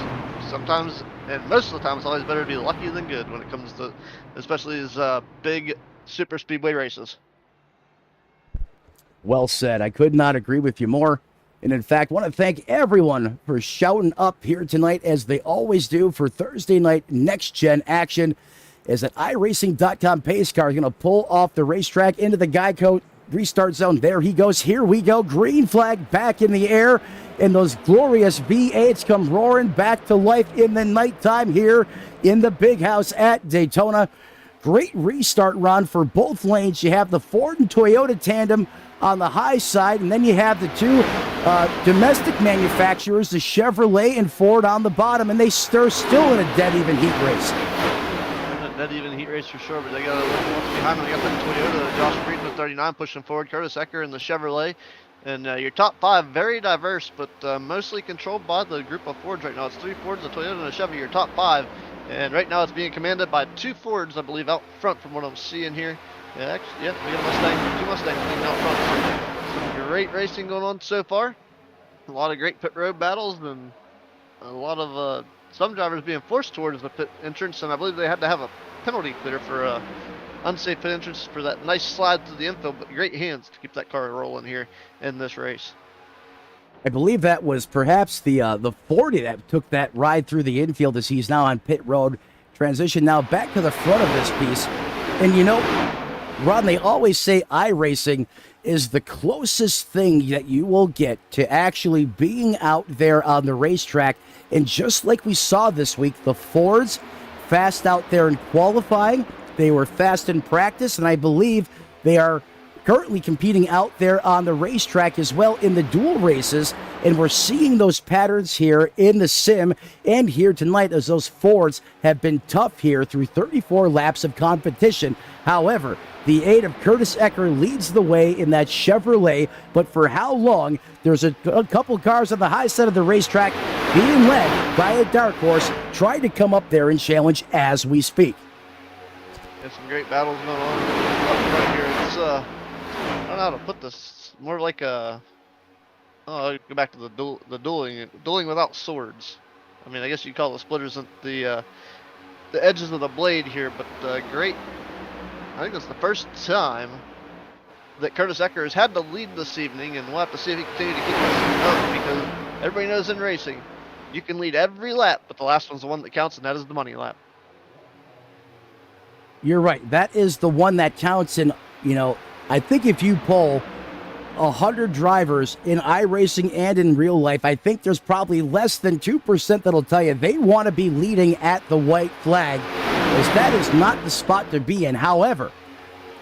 sometimes, and most of the time, it's always better to be lucky than good when it comes to, especially these big super speedway races. Well said. I could not agree with you more. And in fact, want to thank everyone for shouting up here tonight, as they always do, for Thursday night next-gen action, as that iRacing.com pace car is going to pull off the racetrack into the Geico restart zone. There he goes. Here we go. Green flag back in the air, and those glorious V8s come roaring back to life in the nighttime here in the big house at Daytona. Great restart run for both lanes. You have the Ford and Toyota tandem on the high side, and then you have the two domestic manufacturers, the Chevrolet and Ford, on the bottom, and they're still in a dead even heat race. Dead even heat race for sure, but they got a little more behind them. They got the Toyota, Josh Frieden with 39 pushing forward, Curtis Ecker and the Chevrolet. And your top five, very diverse, but mostly controlled by the group of Fords right now. It's 3 Fords, a Toyota, and a Chevy, your top five. And right now it's being commanded by 2 Fords, I believe, out front from what I'm seeing here. Yeah, actually, yeah, we got a Mustang, 2 Mustangs leading out front. Some great racing going on so far. A lot of great pit road battles, and a lot of some drivers being forced towards the pit entrance, and I believe they had to have a penalty clear for unsafe pit entrance for that nice slide through the infield, but great hands to keep that car rolling here in this race. I believe that was perhaps the 40 that took that ride through the infield, as he's now on pit road. Transition now back to the front of this piece. And you know, Ron, they always say iRacing is the closest thing that you will get to actually being out there on the racetrack. And just like we saw this week, the Fords fast out there in qualifying. They were fast in practice, and I believe they are currently competing out there on the racetrack as well in the dual races, and we're seeing those patterns here in the sim and here tonight, as those Fords have been tough here through 34 laps of competition. However, the 8 of Curtis Ecker leads the way in that Chevrolet, but for how long? There's a couple cars on the high side of the racetrack being led by a dark horse, trying to come up there and challenge as we speak. There's some great battles going on up right here. It's I don't know how to put this. More like a. Oh, go back to the dueling without swords. I mean, I guess you call the splitters the edges of the blade here, but great. I think that's the first time that Curtis Ecker has had to lead this evening, and we'll have to see if he continues to keep this up, because everybody knows in racing, you can lead every lap, but the last one's the one that counts, and that is the money lap. You're right. That is the one that counts. And, you know, I think if you poll 100 drivers in iRacing and in real life, I think there's probably less than 2% that'll tell you they want to be leading at the white flag, as that is not the spot to be in. However,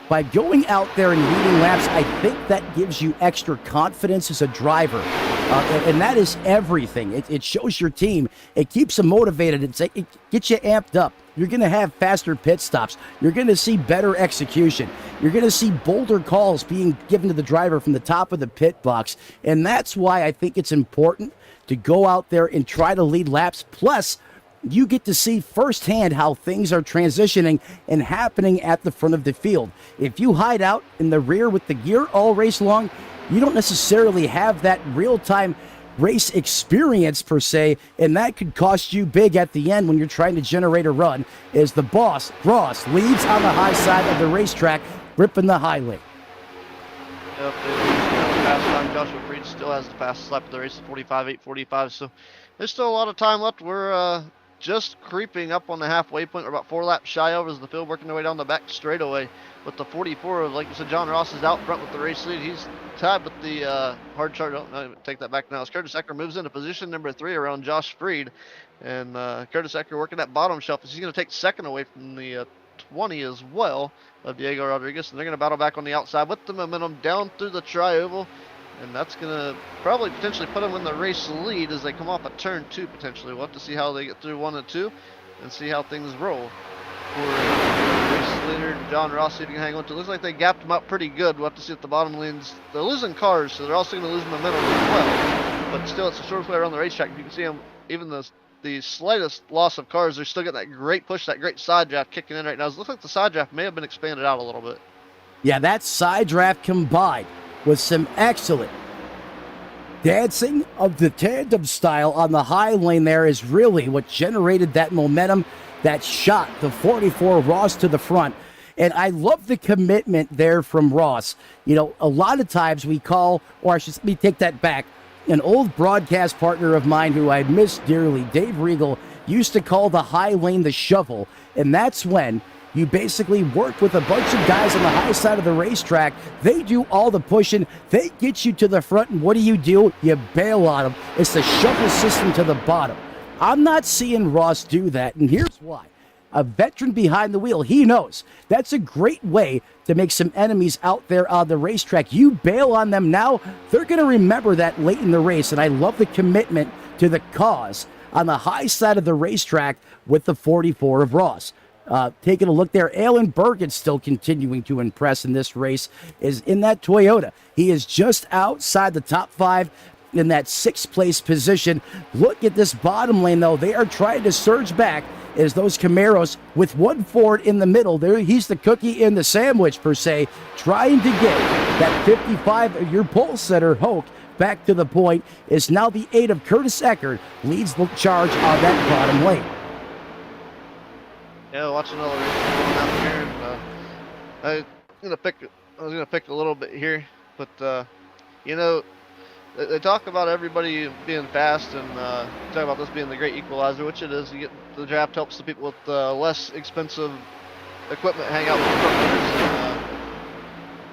by going out there and leading laps, I think that gives you extra confidence as a driver. And that is everything. It shows your team. It keeps them motivated. It gets you amped up. You're going to have faster pit stops. You're going to see better execution. You're going to see bolder calls being given to the driver from the top of the pit box. And that's why I think it's important to go out there and try to lead laps. Plus, you get to see firsthand how things are transitioning and happening at the front of the field. If you hide out in the rear with the gear all race long, you don't necessarily have that real-time race experience per se, and that could cost you big at the end when you're trying to generate a run, as the boss, Ross, leads on the high side of the racetrack, ripping the high lane. Yep, fast time. Joshua Freed still has the fastest lap of the race, 45.845, so there's still a lot of time left. We're just creeping up on the halfway point. We're about 4 laps shy over as the field working their way down the back straightaway with the 44. Like you said, John Ross is out front with the race lead. He's tied with the hard charge. Oh, no, take that back now. As Curtis Ecker moves into position number 3 around Josh Freed. And Curtis Ecker working that bottom shelf. He's going to take second away from the 20 as well of Diego Rodriguez. And they're going to battle back on the outside with the momentum down through the tri-oval. And that's going to probably potentially put them in the race lead as they come off a turn 2 potentially. We'll have to see how they get through 1 and 2 and see how things roll. For race leader John Ross, see if he can hang on to it. Looks like they gapped him out pretty good. We'll have to see if the bottom lanes. They're losing cars, so they're also going to lose momentum as well. But still, it's a short way around the racetrack. You can see them, even the slightest loss of cars, they're still getting that great push, that great side draft kicking in right now. It looks like the side draft may have been expanded out a little bit. Yeah, that side draft combined with some excellent dancing of the tandem style on the high lane there is really what generated that momentum, that shot the 44 Ross to the front. And I love the commitment there from Ross. You know, a lot of times we call, or let me take that back, an old broadcast partner of mine who I miss dearly, Dave Regal, used to call the high lane the shovel. And that's when you basically work with a bunch of guys on the high side of the racetrack. They do all the pushing. They get you to the front, and what do? You bail on them. It's the shovel system to the bottom. I'm not seeing Ross do that, and here's why. A veteran behind the wheel, he knows. That's a great way to make some enemies out there on the racetrack. You bail on them now, they're going to remember that late in the race, and I love the commitment to the cause on the high side of the racetrack with the 44 of Ross. Taking a look there, Alan Bergen still continuing to impress in this race, is in that Toyota. He is just outside the top 5 in that 6th place position. Look at this bottom lane, though. They are trying to surge back as those Camaros with one Ford in the middle. There, he's the cookie in the sandwich, per se, trying to get that 55 of your pole setter, Hoke, back to the point. Is now the 8 of Curtis Eckert leads the charge on that bottom lane. Yeah, watching another race going out here, and I was gonna pick a little bit here, but you know, they talk about everybody being fast and talk about this being the great equalizer, which it is. You get the draft helps the people with less expensive equipment hang out with the front runners.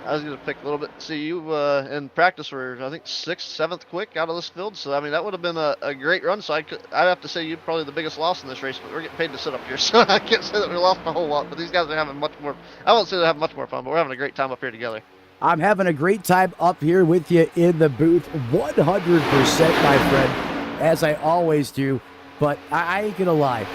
I was gonna pick a little bit. See, you in practice were, I think, 6th, 7th quick out of this field. So I mean that would have been a great run. So I'd have to say you're probably the biggest loss in this race. But we're getting paid to sit up here, so I can't say that we lost a whole lot. But these guys are having much more. I won't say they're having much more fun, but we're having a great time up here together. I'm having a great time up here with you in the booth, 100%, my friend, as I always do. But I ain't gonna lie.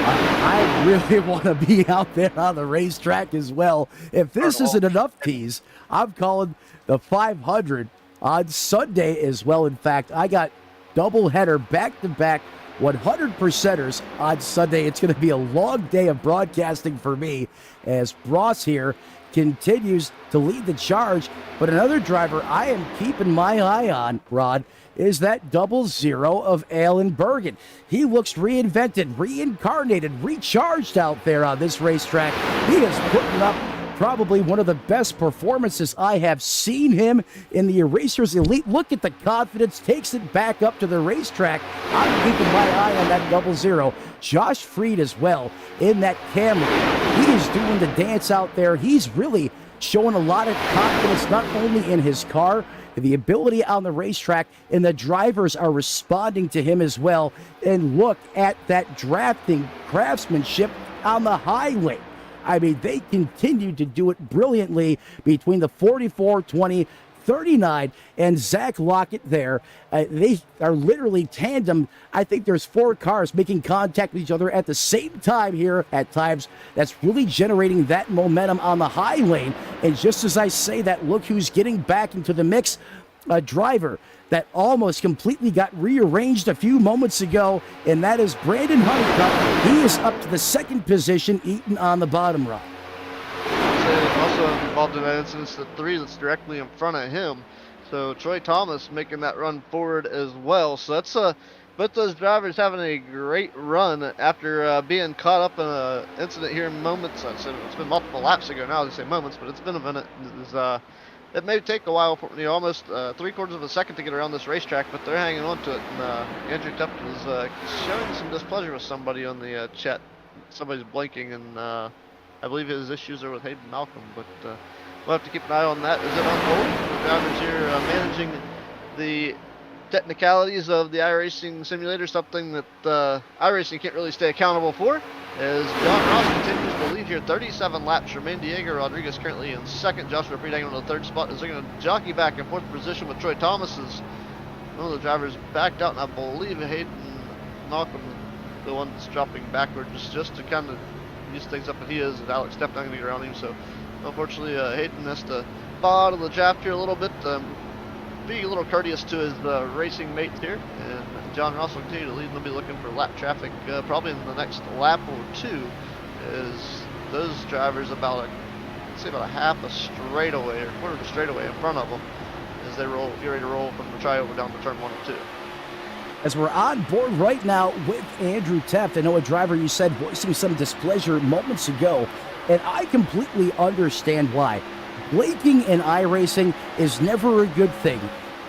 I really want to be out there on the racetrack as well. If this isn't enough tease, I'm calling the 500 on Sunday as well. In fact, I got doubleheader back-to-back 100%ers on Sunday. It's going to be a long day of broadcasting for me as Ross here continues to lead the charge. But another driver I am keeping my eye on, Rod, is that 00 of Alan Bergen. He looks reinvented, reincarnated, recharged out there on this racetrack. He is putting up probably one of the best performances I have seen him in the Racers Elite. Look at the confidence, takes it back up to the racetrack. I'm keeping my eye on that 00. Josh Freed as well in that Camry. He is doing the dance out there. He's really showing a lot of confidence, not only in his car, the ability on the racetrack, and the drivers are responding to him as well. And look at that drafting craftsmanship on the highway. I mean, they continue to do it brilliantly between the 44, 20, 39, and Zach Lockett there. They are literally tandem. I think there's 4 cars making contact with each other at the same time here at times. That's really generating that momentum on the high lane. And just as I say that, look who's getting back into the mix. A driver that almost completely got rearranged a few moments ago, and that is Brandon Honeycutt. He is up to the 2nd position, Eaton on the bottom run. Also involved in that incident, the 3 that's directly in front of him. So Troy Thomas making that run forward as well. So that's both those drivers having a great run after being caught up in an incident here in moments. I said it's been multiple laps ago now. They say moments, but it's been a minute. It may take a while, for almost 3/4 of a second to get around this racetrack, but they're hanging on to it. And Andrew Tuft was showing some displeasure with somebody on the chat. Somebody's blinking, and I believe his issues are with Hayden Malcolm, but we'll have to keep an eye on that as it unfolds. The drivers here managing the technicalities of the iRacing simulator, something that iRacing can't really stay accountable for, as John Ross continues to lead here 37 laps. Jermaine Diego Rodriguez currently in 2nd. Joshua Freed hanging on the 3rd spot as they're going to jockey back and forth position with Troy Thomas as one of the drivers backed out, and I believe Hayden Malcolm, the one that's dropping backwards, just to kind of use things up, and he is, and Alex stepped down to get around him. So unfortunately Hayden has to fall out of the draft here a little bit, being a little courteous to his racing mates here, and John Ross will continue to lead, and they'll be looking for lap traffic probably in the next lap or 2, as those drivers about a half a straightaway or 1/4 of a straightaway in front of them as they get ready to roll from the triover down to turn 1 and 2. As we're on board right now with Andrew Teft, I know a driver you said voicing some displeasure moments ago, and I completely understand why. Blinking in iRacing is never a good thing.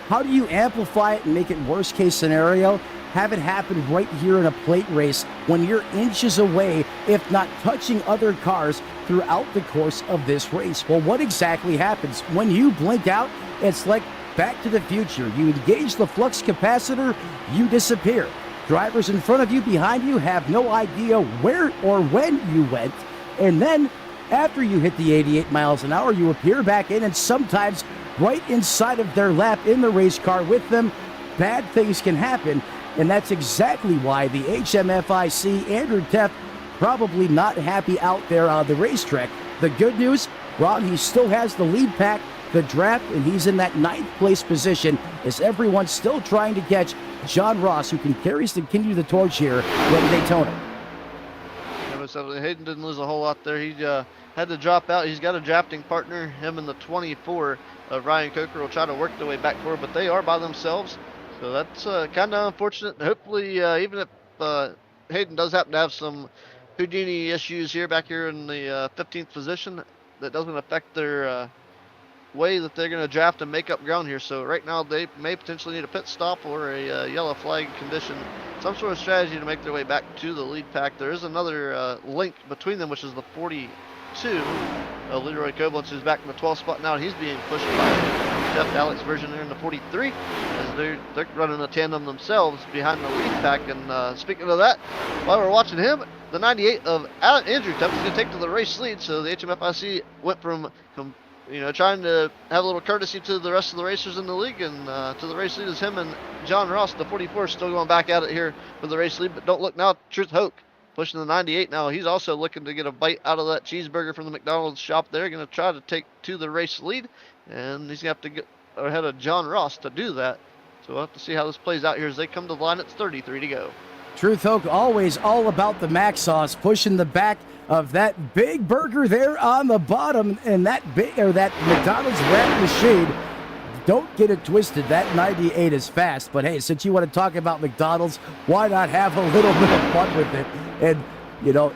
How do you amplify it and make it worst case scenario? Have it happen right here in a plate race when you're inches away, if not touching other cars throughout the course of this race. Well, what exactly happens? When you blink out, it's like Back to the Future. You engage the flux capacitor, you disappear. Drivers in front of you, behind you, have no idea where or when you went. And then, after you hit the 88 miles an hour, you appear back in, and sometimes right inside of their lap in the race car with them. Bad things can happen, and that's exactly why the HMFIC, Andrew Teft, probably not happy out there on the racetrack. The good news, Ron, he still has the lead pack, the draft, and he's in that 9th place position as everyone's still trying to catch John Ross, who can continue the torch here in Daytona. So Hayden didn't lose a whole lot there. He had to drop out. He's got a drafting partner. Him and the 24, Ryan Coker, will try to work their way back forward, but they are by themselves. So that's kind of unfortunate. Hopefully, even if Hayden does happen to have some Houdini issues back here in the 15th position, that doesn't affect their way that they're going to draft and make up ground here. So right now they may potentially need a pit stop or a yellow flag condition, some sort of strategy to make their way back to the lead pack. There is another link between them, which is the 42, Leroy Koblenz, who's back in the 12th spot now, and he's being pushed by Jeff Alex version there in the 43, as they're running a tandem themselves behind the lead pack. And speaking of that, while we're watching him, the 98 of Andrew Tuft is going to take to the race lead. So the HMFIC went from trying to have a little courtesy to the rest of the racers in the league, and to the race lead is him and John Ross. The 44 is still going back at it here for the race lead, but don't look now. Truth Hoke pushing the 98 now. He's also looking to get a bite out of that cheeseburger from the McDonald's shop there. Going to try to take to the race lead, and he's going to have to get ahead of John Ross to do that. So we'll have to see how this plays out here as they come to the line. It's 33 to go. Truth Hoke always all about the mac sauce, pushing the back of that big burger there on the bottom, and that McDonald's wrap machine. Don't get it twisted, that 98 is fast, but hey, since you want to talk about McDonald's, why not have a little bit of fun with it? And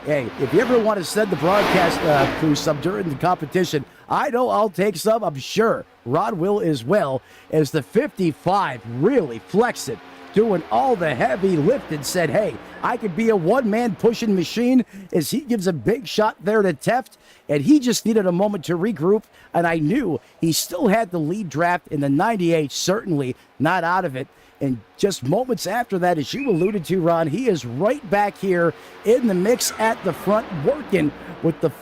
hey, if you ever want to send the broadcast crew some during the competition, I know I'll take some. I'm sure Rod will as well, as the 55 really flexed it, doing all the heavy lift, and said, hey, I could be a one-man pushing machine, as he gives a big shot there to Teft, and he just needed a moment to regroup, and I knew he still had the lead draft in the 98, certainly not out of it. And just moments after that, as you alluded to, Ron, he is right back here in the mix at the front, working with the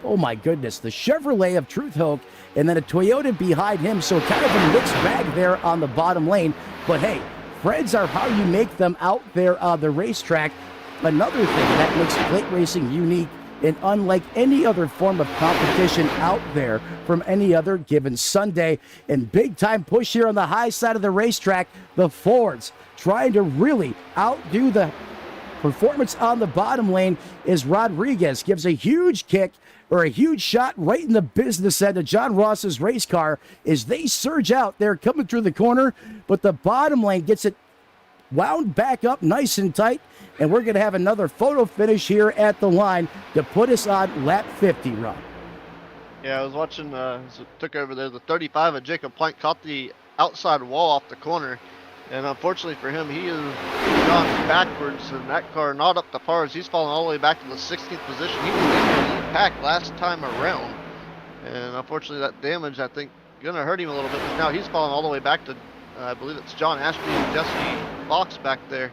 oh my goodness, the Chevrolet of Truth Hoke, and then a Toyota behind him. So kind of a mixed bag there on the bottom lane. But hey, friends are how you make them out there on the racetrack. Another thing that makes plate racing unique and unlike any other form of competition out there from any other given Sunday. And big time push here on the high side of the racetrack. The Fords trying to really outdo the performance on the bottom lane as Rodriguez gives a huge kick or a huge shot right in the business end of John Ross's race car as they surge out. They're coming through the corner, but the bottom lane gets it wound back up nice and tight. And we're going to have another photo finish here at the line to put us on lap 50, Ron. Yeah, I was watching, took over there, the 35 of Jacob Plank caught the outside wall off the corner. And unfortunately for him, he has gone backwards, and that car not up to par as he's fallen all the way back to the 16th position. He was in the lead pack last time around. And unfortunately that damage, I think, going to hurt him a little bit. But now he's fallen all the way back to, I believe it's John Ashby and Jesse Fox back there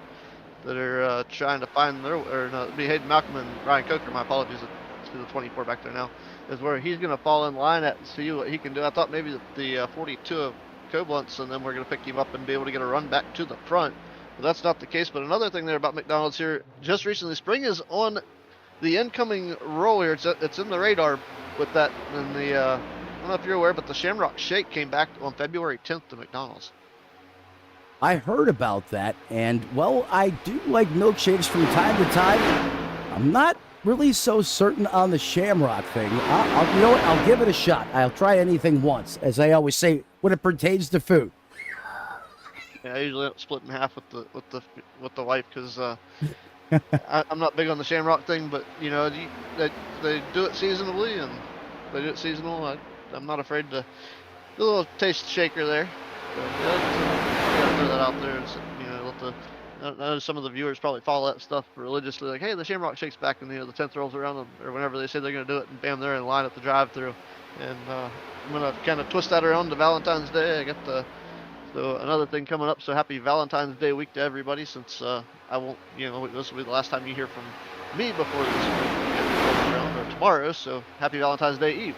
that are trying to find their, or no, it'd be Hayden Malcolm and Ryan Coker, my apologies, to the 24 back there now, is where he's going to fall in line at and see what he can do. I thought maybe the 42 of Koblentz, and then we're going to pick him up and be able to get a run back to the front. But that's not the case. But another thing there about McDonald's here, just recently, spring is on the incoming roll here. It's in the radar with that. And the, I don't know if you're aware, but the Shamrock Shake came back on February 10th to McDonald's. I heard about that, and, well, I do like milkshakes from time to time. I'm not really so certain on the Shamrock thing. You know what? I'll give it a shot. I'll try anything once, as I always say, when it pertains to food. Yeah, I usually don't split in half with the wife because I'm not big on the Shamrock thing, but you know they do it seasonably, and they do it seasonal. I'm not afraid to do a little taste shaker there. But, gotta throw that out there. And, you know, I know some of the viewers probably follow that stuff religiously, like, hey, the Shamrock Shake's back, and the 10th rolls around, or whenever they say they're going to do it, and bam, they're in line at the drive-through. And I'm going to kind of twist that around to Valentine's Day. I got so another thing coming up, so happy Valentine's Day week to everybody, since I won't, you know, this will be the last time you hear from me before this around, or tomorrow, so happy Valentine's Day Eve.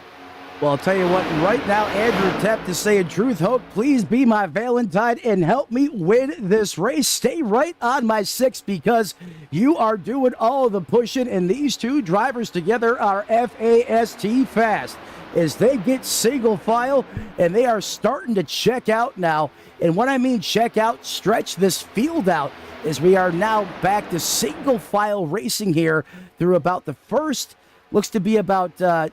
Well, I'll tell you what, right now, Andrew Tepp is saying, Truth Hoke, please be my Valentine and help me win this race. Stay right on my 6 because you are doing all the pushing, and these two drivers together are FAST fast as they get single file, and they are starting to check out now. And when I mean check out, stretch this field out, as we are now back to single file racing here through about the first, looks to be about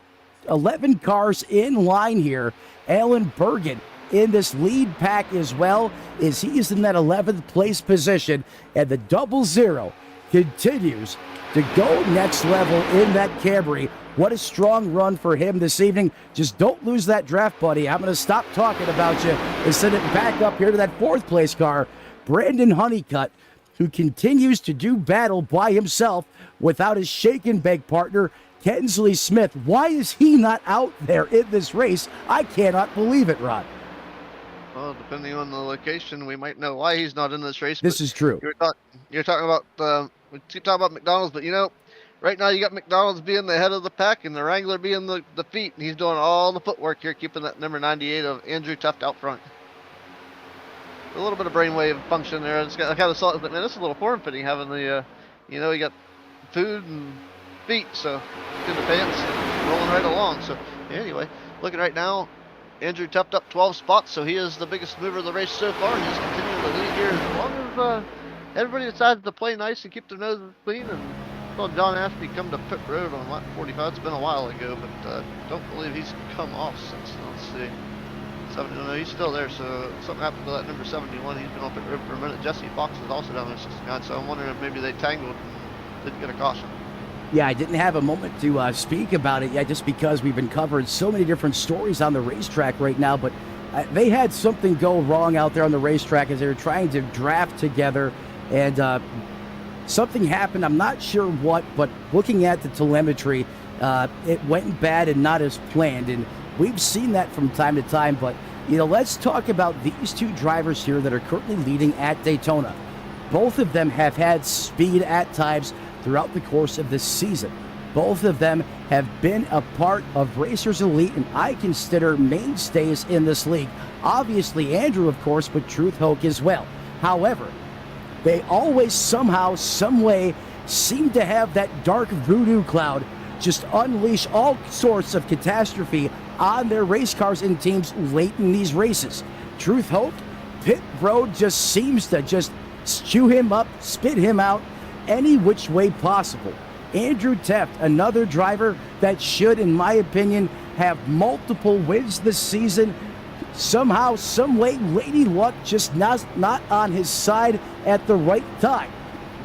11 cars in line here. Alan Bergen in this lead pack as well, as he is in that 11th place position, and the 00 continues to go next level in that Camry. What a strong run for him this evening. Just don't lose that draft, buddy. I'm going to stop talking about you and send it back up here to that 4th place car, Brandon Honeycutt, who continues to do battle by himself without his shake and bake partner, Kensley Smith. Why is he not out there in this race? I cannot believe it, Rod. Well, depending on the location, we might know why he's not in this race. This is true. You're talking about we keep talking about McDonald's, but you know, right now you got McDonald's being the head of the pack and the Wrangler being the feet, and he's doing all the footwork here, keeping that number 98 of Andrew Tuft out front. A little bit of brainwave function there. I kind of saw it, but man, it's a little form-fitting having the, you know, you got food and feet, so in the pants, rolling right along. So anyway, looking right now, Andrew Tuft up 12 spots, so he is the biggest mover of the race so far, and he's continuing to lead here as long as everybody decides to play nice and keep their noses clean. And saw John Ashby come to pit road on lap 45. It's been a while ago, but don't believe he's come off since. Let's see. 70, no, he's still there, so something happened to that number 71. He's been on pit road for a minute. Jesse Fox is also down there 69, so I'm wondering if maybe they tangled and didn't get a caution. Yeah, I didn't have a moment to speak about it yet just because we've been covering so many different stories on the racetrack right now, but they had something go wrong out there on the racetrack as they were trying to draft together, and something happened. I'm not sure what, but looking at the telemetry, it went bad and not as planned, and we've seen that from time to time, but Let's talk about these two drivers here that are currently leading at Daytona. Both of them have had speed at times throughout the course of this season. Both of them have been a part of Racers Elite, and I consider mainstays in this league. Obviously, Andrew, of course, but Truth Hoke as well. However, they always somehow, some way, seem to have that dark voodoo cloud just unleash all sorts of catastrophe on their race cars and teams late in these races. Truth Hope, pit road just seems to just chew him up, spit him out, any which way possible. Andrew Teft, another driver that should, in my opinion, have multiple wins this season. Somehow, some way, Lady Luck just not on his side at the right time.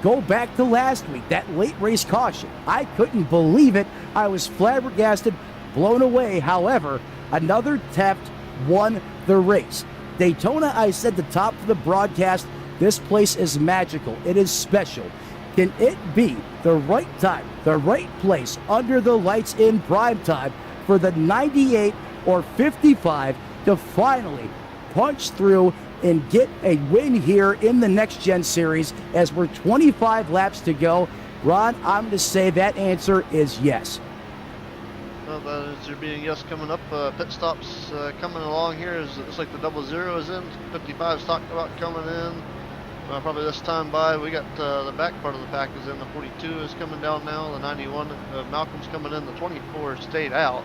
Go back to last week, that late race caution. I couldn't believe it. I was flabbergasted, blown away. However, another Teft won the race. Daytona, I said the top of the broadcast, this place is magical. It is special. Can it be the right time, the right place, under the lights in prime time for the 98 or 55 to finally punch through and get a win here in the Next Gen Series as we're 25 laps to go? Ron, I'm going to say that answer is yes. Well, that is there being yes coming up. Pit stops coming along here. It looks like the 00 is in. 55 is talked about coming in. Probably this time by. We got the back part of the pack is in. The 42 is coming down now. The 91 Malcolm's coming in. The 24 stayed out.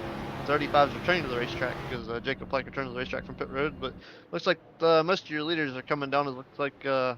35s returning to the racetrack because Jacob Plank returned to the racetrack from pit road. But looks like most of your leaders are coming down. It looks like the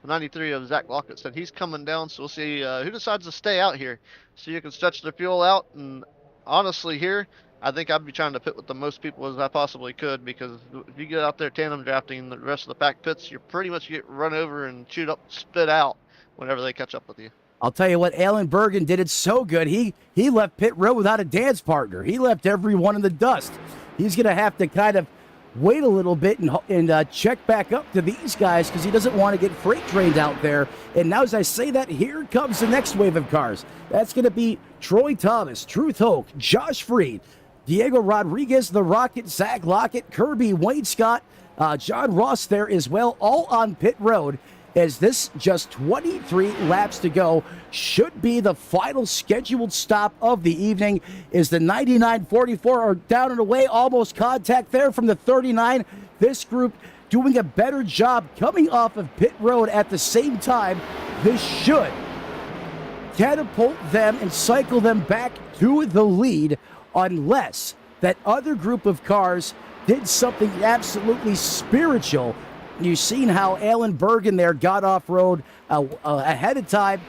93 of Zach Lockett said he's coming down. So we'll see who decides to stay out here. So you can stretch the fuel out. And honestly here, I think I'd be trying to pit with the most people as I possibly could, because if you get out there tandem drafting and the rest of the pack pits, you're pretty much get run over and chewed up, spit out whenever they catch up with you. I'll tell you what, Alan Bergen did it so good. He left pit road without a dance partner. He left everyone in the dust. He's going to have to kind of wait a little bit and check back up to these guys because he doesn't want to get freight trained out there. And now as I say that, here comes the next wave of cars. That's going to be Troy Thomas, Truth Hoke, Josh Freed, Diego Rodriguez, The Rocket, Zach Lockett, Kirby, Wayne Scott, John Ross there as well, all on pit road. As this just 23 laps to go, should be the final scheduled stop of the evening. Is the 99-44 are down and away, almost contact there from the 39. This group doing a better job coming off of pit road at the same time. This should catapult them and cycle them back to the lead, unless that other group of cars did something absolutely spiritual. You've seen how Alan Bergen there got off-road ahead of time.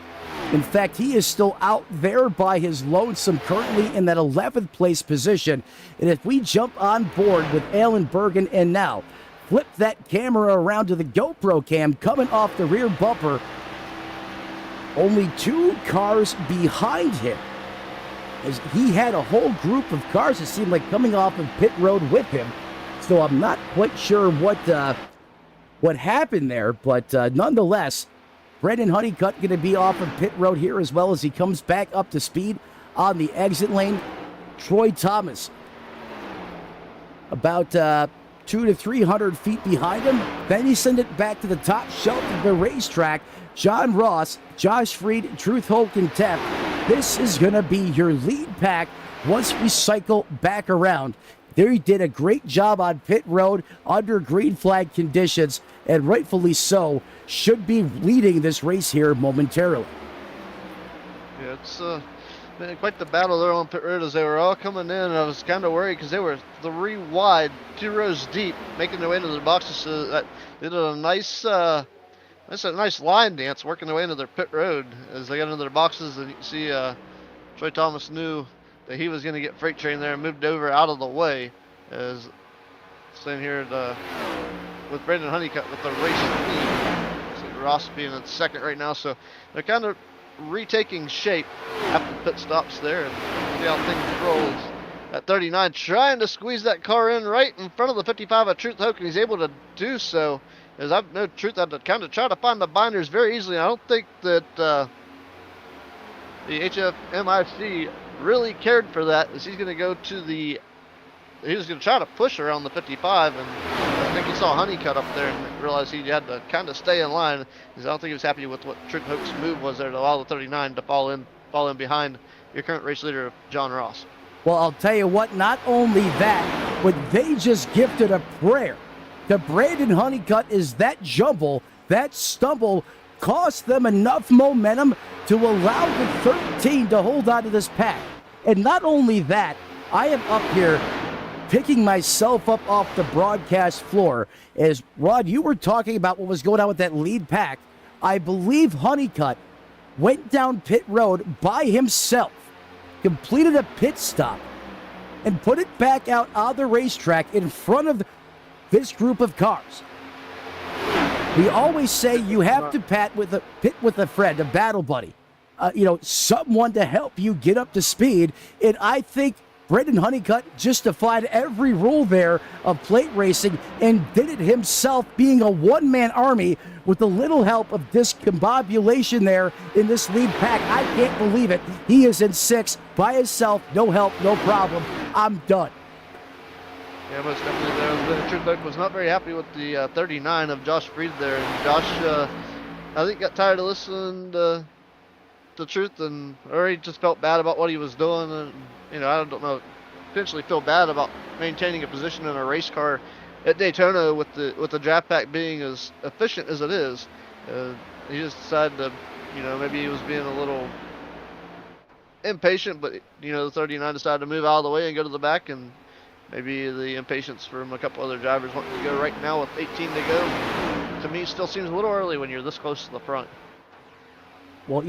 In fact, he is still out there by his lonesome, currently in that 11th place position. And if we jump on board with Alan Bergen and now flip that camera around to the GoPro cam coming off the rear bumper, only 2 cars behind him, as he had a whole group of cars, it seemed like, coming off of pit road with him. So I'm not quite sure what happened there, but nonetheless, Brendan Honeycutt going to be off of pit road here as well as he comes back up to speed on the exit lane. Troy Thomas about 200 to 300 feet behind him. Then you send it back to the top shelf of the racetrack. John Ross, Josh Freed, Truth Hoke, and Teft. This is going to be your lead pack once we cycle back around. They did a great job on pit road under green flag conditions, and rightfully so, should be leading this race here momentarily. Yeah, it's been quite the battle there on pit road as they were all coming in. I was kind of worried because they were 3 wide, 2 rows deep, making their way into the boxes. So that they did a nice line dance, working their way into their pit road as they got into their boxes. And you can see Troy Thomas knew that he was going to get freight train there and moved over out of the way, as sitting here with Brendan Honeycutt with the race lead. So Ross being in second right now, so they're kind of retaking shape after the pit stops there, and see how things roll. At 39, trying to squeeze that car in right in front of the 55 of Truth Hoke, and he's able to do so. As I've known Truth had to kind of try to find the binders very easily. I don't think that the HFMIC really cared for that, as he's going to go to the he was going to try to push around the 55, and I think he saw Honeycutt up there and realized he had to kind of stay in line. Because I don't think he was happy with what Trent Hook's move was there to allow the 39 to fall in behind your current race leader, John Ross. Well, I'll tell you what, not only that, but they just gifted a prayer to Brandon Honeycutt. Is that jumble, that stumble, cost them enough momentum to allow the 13 to hold on to this pack. And not only that, I am up here picking myself up off the broadcast floor as, Rod, you were talking about what was going on with that lead pack. I believe Honeycutt went down pit road by himself, completed a pit stop, and put it back out on the racetrack in front of this group of cars. We always say you have to pit with a friend, a battle buddy, someone to help you get up to speed. And I think Brendan Honeycutt just defied every rule there of plate racing and did it himself, being a one-man army with a little help of discombobulation there in this lead pack. I can't believe it. He is in 6th by himself, no help, no problem. I'm done. Yeah, most definitely there. Trent Hook was not very happy with the 39 of Josh Freed there. And Josh, I think, got tired of listening to the truth, or he just felt bad about what he was doing. And, I don't know, potentially feel bad about maintaining a position in a race car at Daytona with the draft pack being as efficient as it is. He just decided to, maybe he was being a little impatient, but, the 39 decided to move out of the way and go to the back, and maybe the impatience from a couple other drivers wanting to go right now with 18 to go, to me, still seems a little early when you're this close to the front. Well,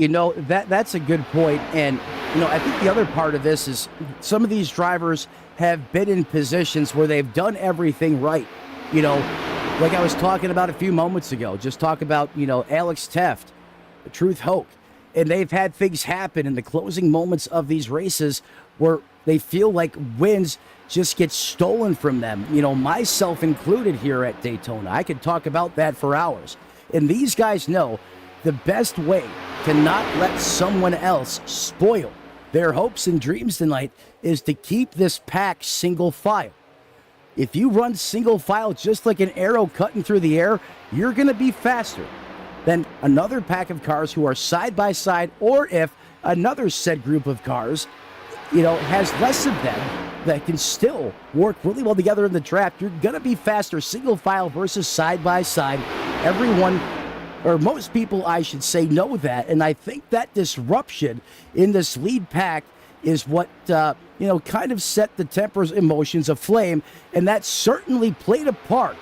that's a good point. And, I think the other part of this is some of these drivers have been in positions where they've done everything right. Like I was talking about a few moments ago, just talk about, Alex Teft, Truth Hoke. And they've had things happen in the closing moments of these races where they feel like wins just get stolen from them. Myself included here at Daytona. I could talk about that for hours. And these guys know the best way to not let someone else spoil their hopes and dreams tonight is to keep this pack single file. If you run single file just like an arrow cutting through the air, you're going to be faster than another pack of cars who are side by side, or if another said group of cars, has less of them that can still work really well together in the draft, you're going to be faster single file versus side by side. Everyone, or most people, I should say, know that. And I think that disruption in this lead pack is what, kind of set the tempers, emotions aflame. And that certainly played a part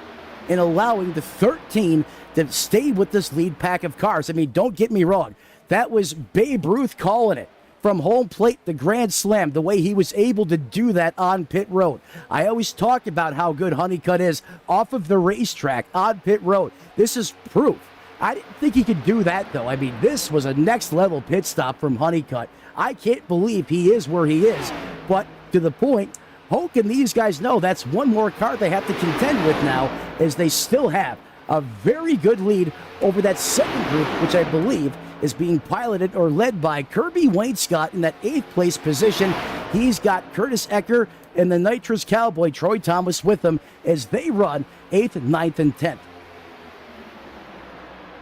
in allowing the 13 to stay with this lead pack of cars. I mean, don't get me wrong. That was Babe Ruth calling it from home plate, the grand slam, the way he was able to do that on pit road. I always talk about how good Honeycutt is off of the racetrack on pit road. This is proof. I didn't think he could do that, though. I mean, this was a next-level pit stop from Honeycutt. I can't believe he is where he is. But to the point, Hoke and these guys know that's one more car they have to contend with now, as they still have a very good lead over that second group, which I believe is being piloted or led by Kirby Wainscott in that 8th place position. He's got Curtis Ecker and the Nitrous Cowboy Troy Thomas with them as they run 8th, 9th, and 10th.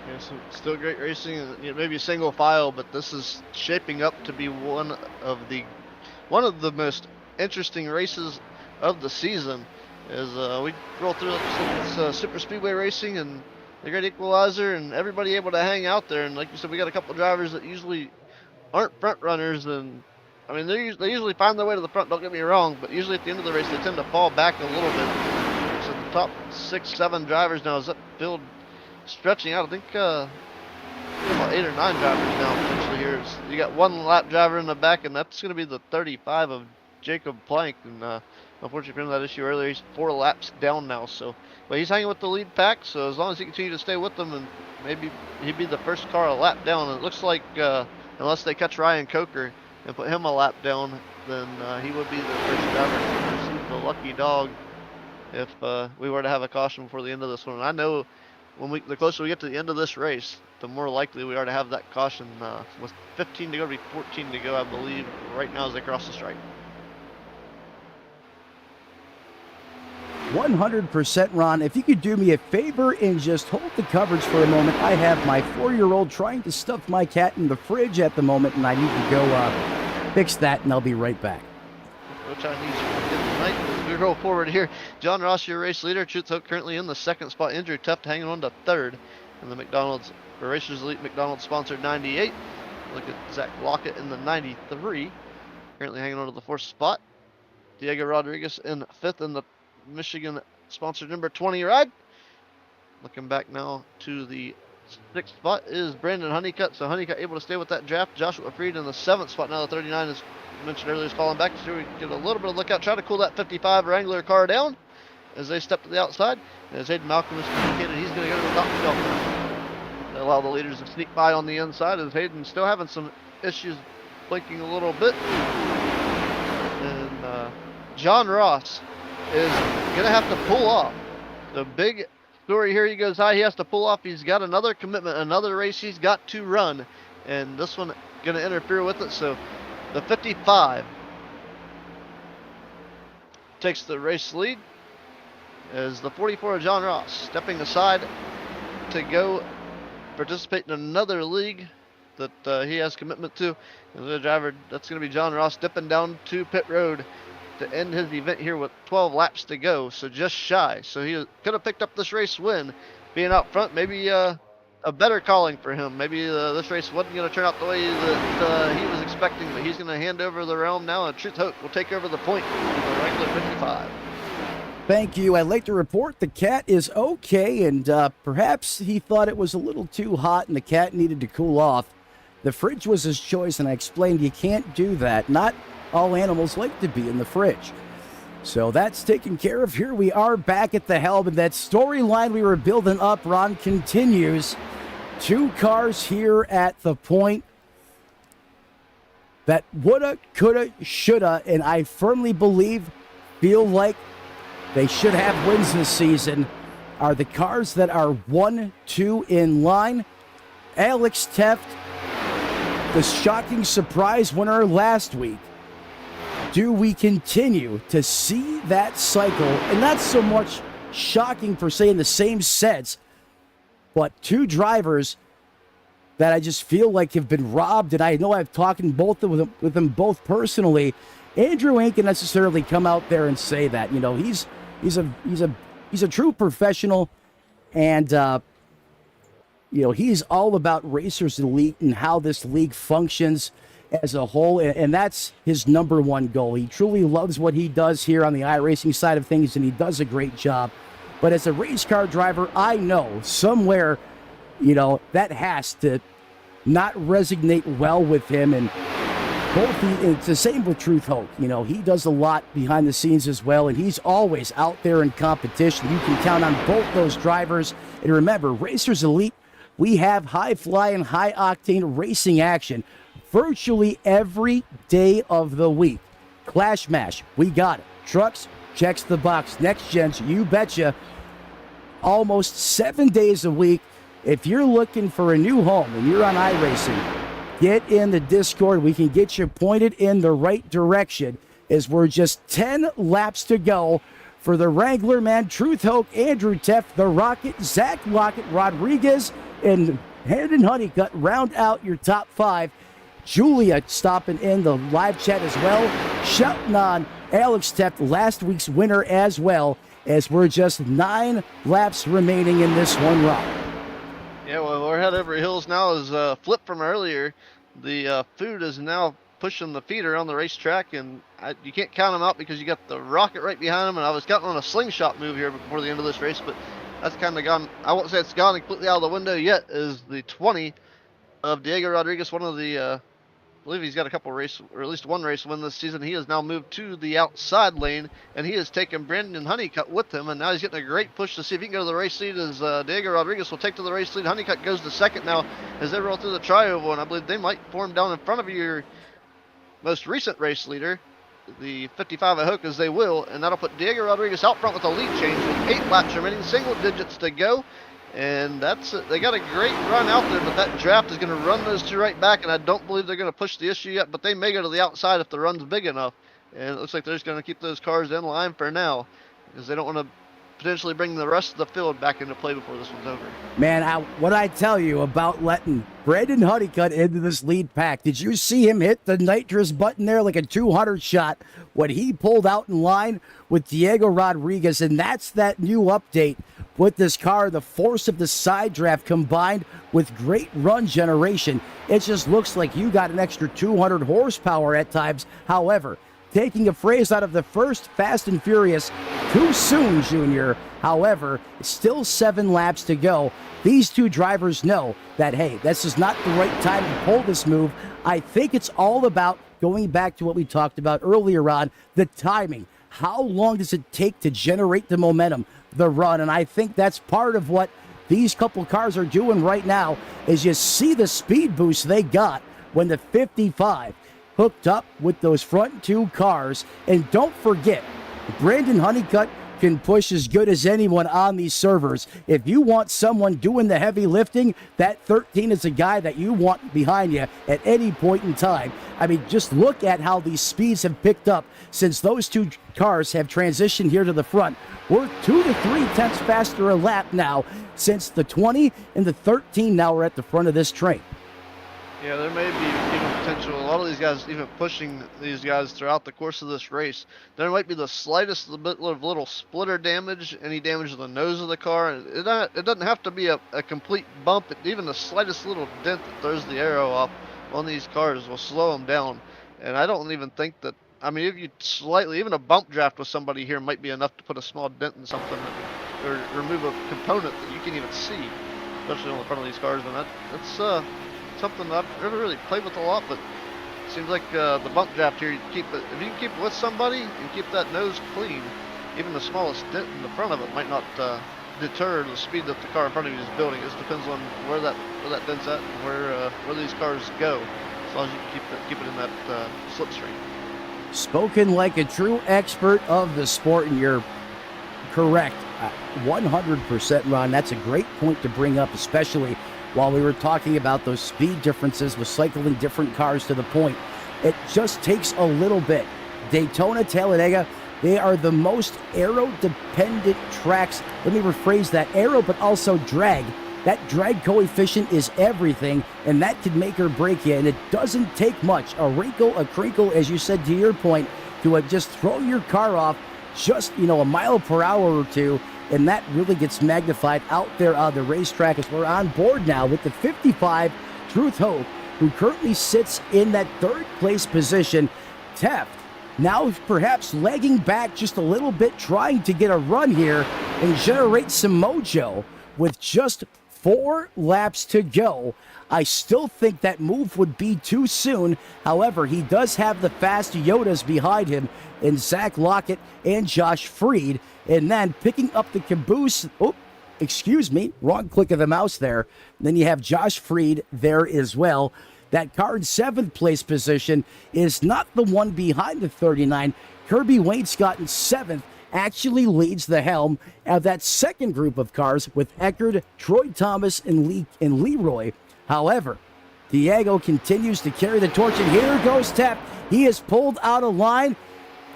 Yeah, so still great racing, maybe a single file, but this is shaping up to be one of the most interesting races of the season. As we roll through this super speedway racing and the Great Equalizer, and everybody able to hang out there. And like you said, we got a couple drivers that usually aren't front runners, and I mean they usually find their way to the front. Don't get me wrong, but usually at the end of the race they tend to fall back a little bit. So the top 6, 7 drivers now is that field stretching out. I think about 8 or 9 drivers now potentially here. You got one lap driver in the back, and that's going to be the 35 of Jacob Plank. And unfortunately for him, that issue earlier, he's 4 laps down now. So, but he's hanging with the lead pack. So as long as he continues to stay with them, and maybe he'd be the first car a lap down. And it looks like unless they catch Ryan Coker and put him a lap down, then he would be the first driver. The lucky dog if we were to have a caution before the end of this one. And I know the closer we get to the end of this race, the more likely we are to have that caution. With 15 to go, it'll be 14 to go, I believe, right now as they cross the stripe. 100%, Ron. If you could do me a favor and just hold the coverage for a moment. I have my 4-year-old trying to stuff my cat in the fridge at the moment, and I need to go fix that, and I'll be right back. No Chinese food tonight. As we roll forward here, John Ross, your race leader. Truth Hook currently in the second spot. Andrew Tuft hanging on to third. In the McDonald's, or Racers Elite McDonald's sponsored 98. Look at Zach Lockett in the 93. Currently hanging on to the fourth spot. Diego Rodriguez in fifth in the Michigan sponsored number 20 ride. Looking back now to the sixth spot is Brandon Honeycutt. So Honeycutt able to stay with that draft. Joshua Freed in the seventh spot. Now the 39, as mentioned earlier, is falling back. So we get a little bit of lookout. Try to cool that 55 Wrangler car down as they step to the outside. And as Hayden Malcolm has indicated, he's going to go to the top shelf now. They allow the leaders to sneak by on the inside as Hayden still having some issues blinking a little bit. And John Ross is going to have to pull off. The big story here, he goes high, he has to pull off. He's got another commitment, another race he's got to run, and this one going to interfere with it. So the 55 takes the race lead as the 44 of John Ross stepping aside to go participate in another league that he has commitment to. And the driver, that's going to be John Ross, dipping down to pit road to end his event here with 12 laps to go, so just shy. So he could have picked up this race win, being out front. Maybe a better calling for him. Maybe this race wasn't going to turn out the way that he was expecting, but he's going to hand over the realm now, and Truth Hope will take over the point for the Wrangler 55. Thank you. I'd like to report the cat is okay, and perhaps he thought it was a little too hot and the cat needed to cool off. The fridge was his choice, and I explained you can't do that. Not all animals like to be in the fridge. So that's taken care of. Here we are back at the helm, and that storyline we were building up, Ron, continues. 2 cars here at the point that woulda, coulda, shoulda, and I firmly feel like they should have wins this season, are the cars that are 1-2 in line. Alex Teft, the shocking surprise winner last week. Do we continue to see that cycle? And not so much shocking per se in the same sense, but 2 drivers that I just feel like have been robbed, and I know I've talked with them both personally. Andrew ain't gonna necessarily come out there and say that. You know, he's a true professional, and you know, he's all about Racers Elite and how this league functions as a whole, and that's his number one goal. He truly loves what he does here on the iRacing side of things, and he does a great job. But as a race car driver, I know somewhere, you know, that has to not resonate well with him. And it's the same with Truth Hope. You know, he does a lot behind the scenes as well, and he's always out there in competition. You can count on both those drivers. And remember, Racers Elite, we have high-flying, high-octane racing action virtually every day of the week. Clash Mash, we got it. Trucks, checks the box. Next Gens, you betcha. Almost 7 days a week. If you're looking for a new home and you're on iRacing, get in the Discord. We can get you pointed in the right direction, as we're just 10 laps to go for the Wrangler, man. Truth Hope, Andrew Teff, the Rocket, Zach Lockett, Rodriguez, and Hayden Honeycutt round out your top 5. Julia stopping in the live chat as well, shouting on Alex Teff, last week's winner as well, as we're just 9 laps remaining in this one run. Yeah, well, we're head over heels now as flip from earlier. The food is now pushing the feeder on the racetrack, and you can't count them out because you got the Rocket right behind them, and I was counting on a slingshot move here before the end of this race, but that's kind of gone. I won't say it's gone completely out of the window yet, is the 20 of Diego Rodriguez, one of the I believe he's got a couple race, or at least one race win this season. He has now moved to the outside lane, and he has taken Brandon Honeycutt with him, and now he's getting a great push to see if he can go to the race lead, as Diego Rodriguez will take to the race lead. Honeycutt goes to second now as they roll through the tri-oval, and I believe they might form down in front of your most recent race leader, the 55 I hope, as they will, and that'll put Diego Rodriguez out front with a lead change with 8 laps remaining, single digits to go. And that's it. They got a great run out there, but that draft is going to run those 2 right back, and I don't believe they're going to push the issue yet, but they may go to the outside if the run's big enough. And it looks like they're just going to keep those cars in line for now. because they don't want to potentially bring the rest of the field back into play before this one's over. Man, what I tell you about letting Brandon Honeycutt into this lead pack? Did you see him hit the nitrous button there like a 200 shot when he pulled out in line with Diego Rodriguez? And that's that new update with this car, the force of the side draft combined with great run generation. It just looks like you got an extra 200 horsepower at times. However, taking a phrase out of the first Fast and Furious, too soon, Junior. However, still 7 laps to go. These two drivers know that, hey, this is not the right time to pull this move. I think it's all about going back to what we talked about earlier on, the timing. How long does it take to generate the momentum, the run? And I think that's part of what these couple cars are doing right now, is you see the speed boost they got when the 55 hooked up with those front 2 cars. And don't forget, Brandon Honeycutt can push as good as anyone on these servers. If you want someone doing the heavy lifting, that 13 is a guy that you want behind you at any point in time. I mean, just look at how these speeds have picked up since those 2 cars have transitioned here to the front. We're 2 to 3 tenths faster a lap now since the 20 and the 13 now are at the front of this train. Yeah, there may be even potential. A lot of these guys, even pushing these guys throughout the course of this race, there might be the slightest bit of little splitter damage, any damage to the nose of the car. It doesn't have to be a complete bump. Even the slightest little dent that throws the arrow off on these cars will slow them down. And I don't even think that, I mean, if you slightly, even a bump draft with somebody here might be enough to put a small dent in something or remove a component that you can even see, especially on the front of these cars. And that's something I've never really played with a lot, but it seems like the bump draft here, if you can keep it with somebody and keep that nose clean, even the smallest dent in the front of it might not deter the speed that the car in front of you is building. It just depends on where that dent's at and where these cars go, as long as you can keep it in that slipstream. Spoken like a true expert of the sport, and you're correct 100%, Ron. That's a great point to bring up, especially while we were talking about those speed differences with cycling different cars to the point. It just takes a little bit. Daytona, Talladega, they are the most aero-dependent tracks. Let me rephrase that. Aero, but also drag. That drag coefficient is everything, and that can make or break you, and it doesn't take much. A wrinkle, a crinkle, as you said to your point, to just throw your car off just, a mile per hour or two, and that really gets magnified out there on the racetrack as we're on board now with the 55 Truth Hope, who currently sits in that 3rd place position. Teft now perhaps lagging back just a little bit, trying to get a run here and generate some mojo with just 4 laps to go. I still think that move would be too soon. However, he does have the fast Yodas behind him in Zach Lockett and Josh Freed. And then picking up the caboose, wrong click of the mouse there. And then you have Josh Freed there as well. That car in 7th place position is not the one behind the 39. Kirby Wainscott in 7th actually leads the helm of that second group of cars with Eckerd, Troy Thomas, and Leroy. However, Diego continues to carry the torch, and here goes Teft. He is pulled out of line,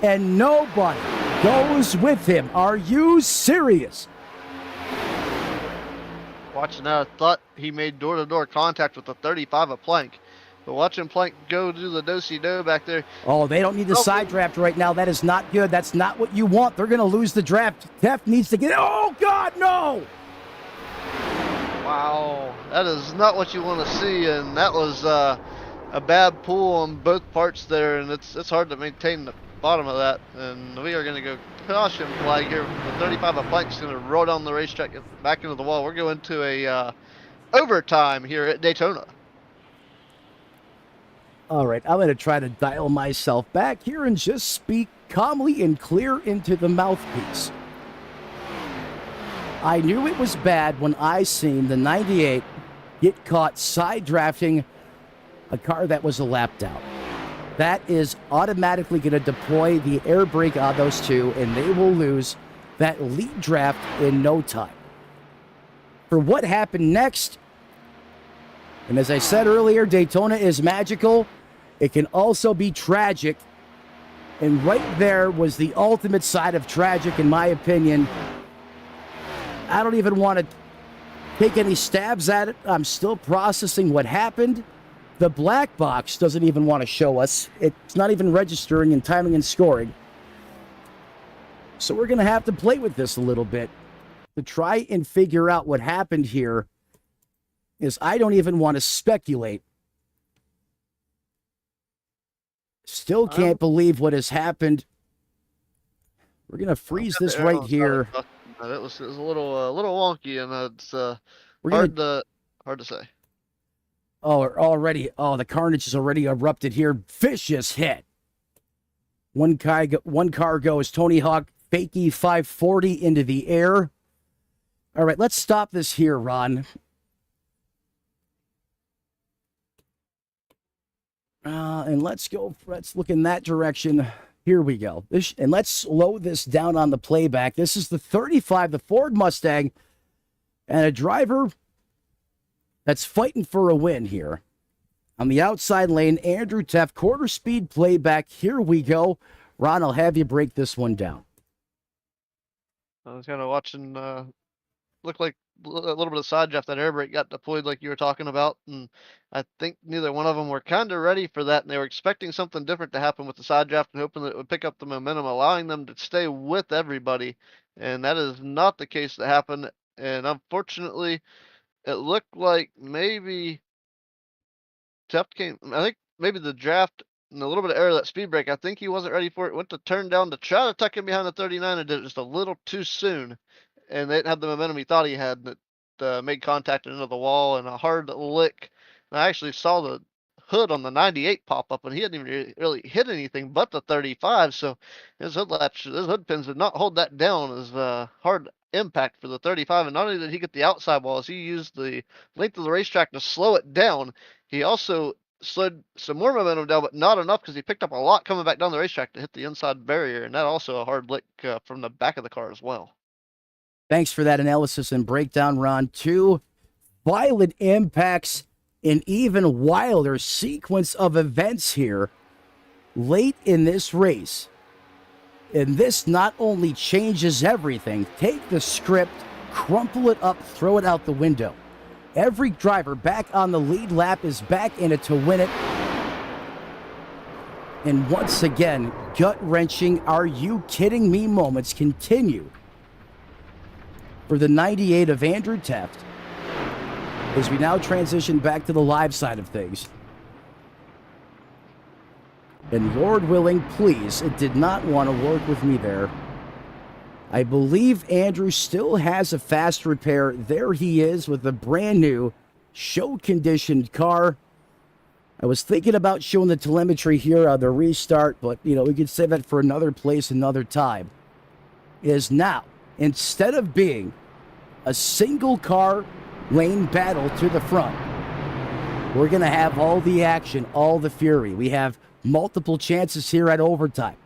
and nobody goes with him. Are you serious? Watching that, I thought he made door-to-door contact with the 35 of Plank. But watching Plank go do the do-si-do back there. Oh, they don't need the side draft right now. That is not good. That's not what you want. They're going to lose the draft. Teft needs to get it. Oh, God, no! Wow, that is not what you want to see, and that was a bad pull on both parts there, and it's hard to maintain the bottom of that. And we are going to go caution flag here. The 35 of Plank's going to roll down the racetrack back into the wall. We're going to a overtime here at Daytona. All right, I'm going to try to dial myself back here and just speak calmly and clear into the mouthpiece. I knew it was bad when I seen the 98 get caught side drafting a car that was a lapped out. That is automatically going to deploy the air brake on those two, and they will lose that lead draft in no time. For what happened next, and as I said earlier, Daytona is magical. It can also be tragic. And right there was the ultimate side of tragic, in my opinion. I don't even want to take any stabs at it. I'm still processing what happened. The black box doesn't even want to show us. It's not even registering in timing and scoring. So we're going to have to play with this a little bit to try and figure out what happened here. Is I don't even want to speculate. Still can't believe what has happened. We're going to freeze this right here. It was a little wonky, and it's hard to say. The carnage has already erupted here. Vicious hit. One car goes Tony Hawk Fakey 540 into the air. All right, let's stop this here, Ron. And let's look in that direction. Here we go. And let's slow this down on the playback. This is the 35, the Ford Mustang, and a driver that's fighting for a win here. On the outside lane, Andrew Teff, quarter speed playback. Here we go. Ron, I'll have you break this one down. I was kind of watching, looked like a little bit of side draft. That air brake got deployed like you were talking about, and I think neither one of them were kind of ready for that, and they were expecting something different to happen with the side draft and hoping that it would pick up the momentum, allowing them to stay with everybody, and that is not the case that happened. And unfortunately, it looked like maybe I think maybe the draft and a little bit of error, that speed brake, I think he wasn't ready for it. Went to turn down to try to tuck him behind the 39 and did it just a little too soon. And they didn't have the momentum he thought he had. And it made contact into the wall and a hard lick. And I actually saw the hood on the 98 pop up, and he hadn't even really hit anything but the 35. So his hood pins did not hold that down as hard impact for the 35. And not only did he get the outside wall, as he used the length of the racetrack to slow it down, he also slowed some more momentum down, but not enough because he picked up a lot coming back down the racetrack to hit the inside barrier, and that also a hard lick from the back of the car as well. Thanks for that analysis and breakdown, Ron. Two violent impacts, an even wilder sequence of events here late in this race. And this not only changes everything, take the script, crumple it up, throw it out the window. Every driver back on the lead lap is back in it to win it. And once again, gut-wrenching, are you kidding me moments continue for the 98 of Andrew Teff as we now transition back to the live side of things. And Lord willing, please, it did not want to work with me there. I believe Andrew still has a fast repair. There he is with a brand new show-conditioned car. I was thinking about showing the telemetry here on the restart, but, we could save that for another place, another time. Is now, instead of being a single car lane battle to the front, we're going to have all the action, all the fury. We have multiple chances here at overtime.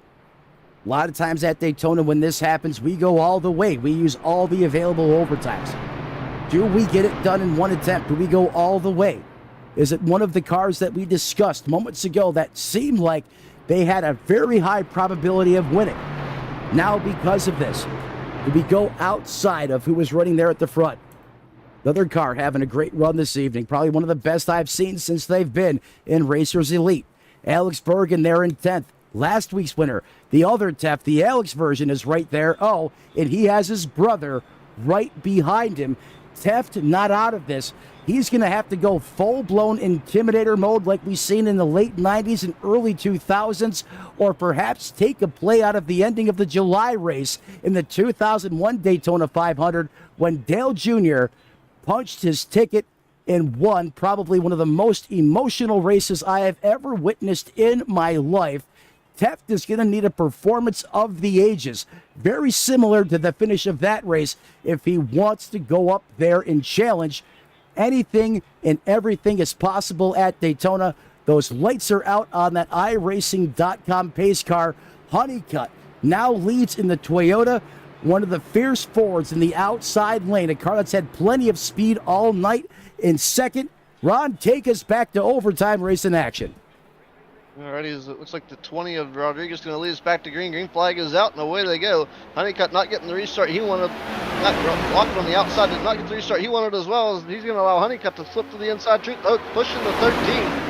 A lot of times at Daytona when this happens, we go all the way. We use all the available overtimes. Do we get it done in one attempt? Do we go all the way? Is it one of the cars that we discussed moments ago that seemed like they had a very high probability of winning? Now because of this, do we go outside of who was running there at the front? Another car having a great run this evening. Probably one of the best I've seen since they've been in Racers Elite. Alex Bergen there in 10th. Last week's winner. The other Teff, the Alex version, is right there. Oh, and he has his brother right behind him. Teff not out of this. He's going to have to go full-blown intimidator mode like we've seen in the late 90s and early 2000s, or perhaps take a play out of the ending of the July race in the 2001 Daytona 500 when Dale Jr. punched his ticket and won probably one of the most emotional races I have ever witnessed in my life. Teff is going to need a performance of the ages, very similar to the finish of that race, if he wants to go up there and challenge. Anything and everything is possible at Daytona. Those lights are out on that iRacing.com pace car. Honeycutt now leads in the Toyota, one of the fierce forwards in the outside lane, a car that's had plenty of speed all night. In second, Ron, take us back to overtime racing action. Alrighty, it looks like the 20 of Rodriguez going to lead us back to green. Green flag is out, and away they go. Honeycutt not getting the restart he wanted. Walking on the outside did not get the restart he wanted as well. As he's going to allow Honeycutt to slip to the inside. Truth Hoke pushing the 13.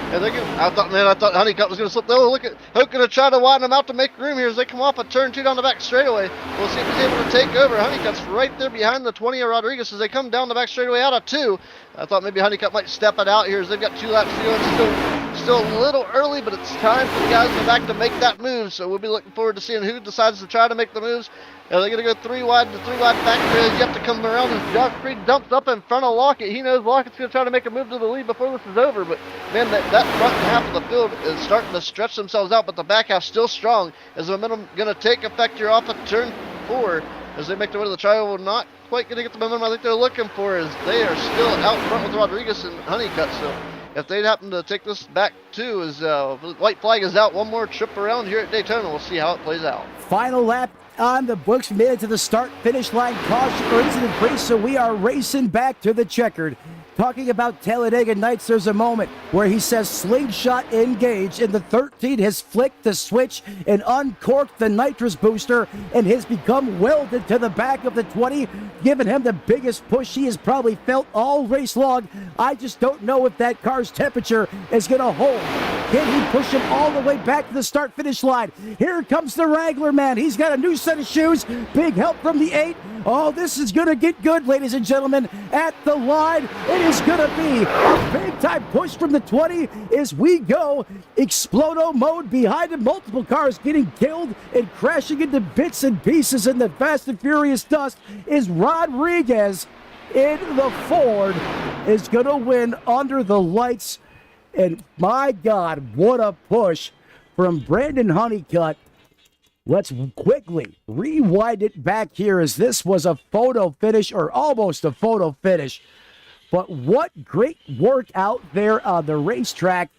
And they're going. I thought Honeycutt was going to slip. Oh, look at Hoke going to try to widen them out to make room here as they come off a turn 2 down the back straightaway. We'll see if he's able to take over. Honeycutt's right there behind the 20 of Rodriguez as they come down the back straightaway out of 2. I thought maybe Honeycutt might step it out here as they've got 2 laps to go. Still a little early, but it's time for the guys in the back to make that move. So we'll be looking forward to seeing who decides to try to make the moves. Are they going to go 3 wide to 3 wide back there? You have to come around as Josh Creed dumps up in front of Lockett. He knows Lockett's going to try to make a move to the lead before this is over. But man, that front half of the field is starting to stretch themselves out, but the back half still strong. Is the momentum going to take effect here off of turn 4 as they make their way to the triangle? Not quite going to get the momentum I think they're looking for, as they are still out front with Rodriguez and Honeycutt. So if they happen to take this back too, as white flag is out, one more trip around here at Daytona, we'll see how it plays out. Final lap on the books, made it to the start-finish line. Caution for incident free, so we are racing back to the checkered. Talking about Talladega Nights, there's a moment where he says slingshot engaged, and the 13 has flicked the switch and uncorked the nitrous booster and has become welded to the back of the 20, giving him the biggest push he has probably felt all race long. I just don't know if that car's temperature is going to hold. Can he push him all the way back to the start-finish line? Here comes the Wrangler man. He's got a new set of shoes. Big help from the 8. Oh, this is going to get good, ladies and gentlemen. At the line, it is going to be a big-time push from the 20 as we go Explodo mode behind him. Multiple cars getting killed and crashing into bits and pieces in the Fast and Furious dust. Is Rodriguez in the Ford is going to win under the lights. And my God, what a push from Brandon Honeycutt. Let's quickly rewind it back here, as this was a photo finish, or almost a photo finish. But what great work out there on the racetrack.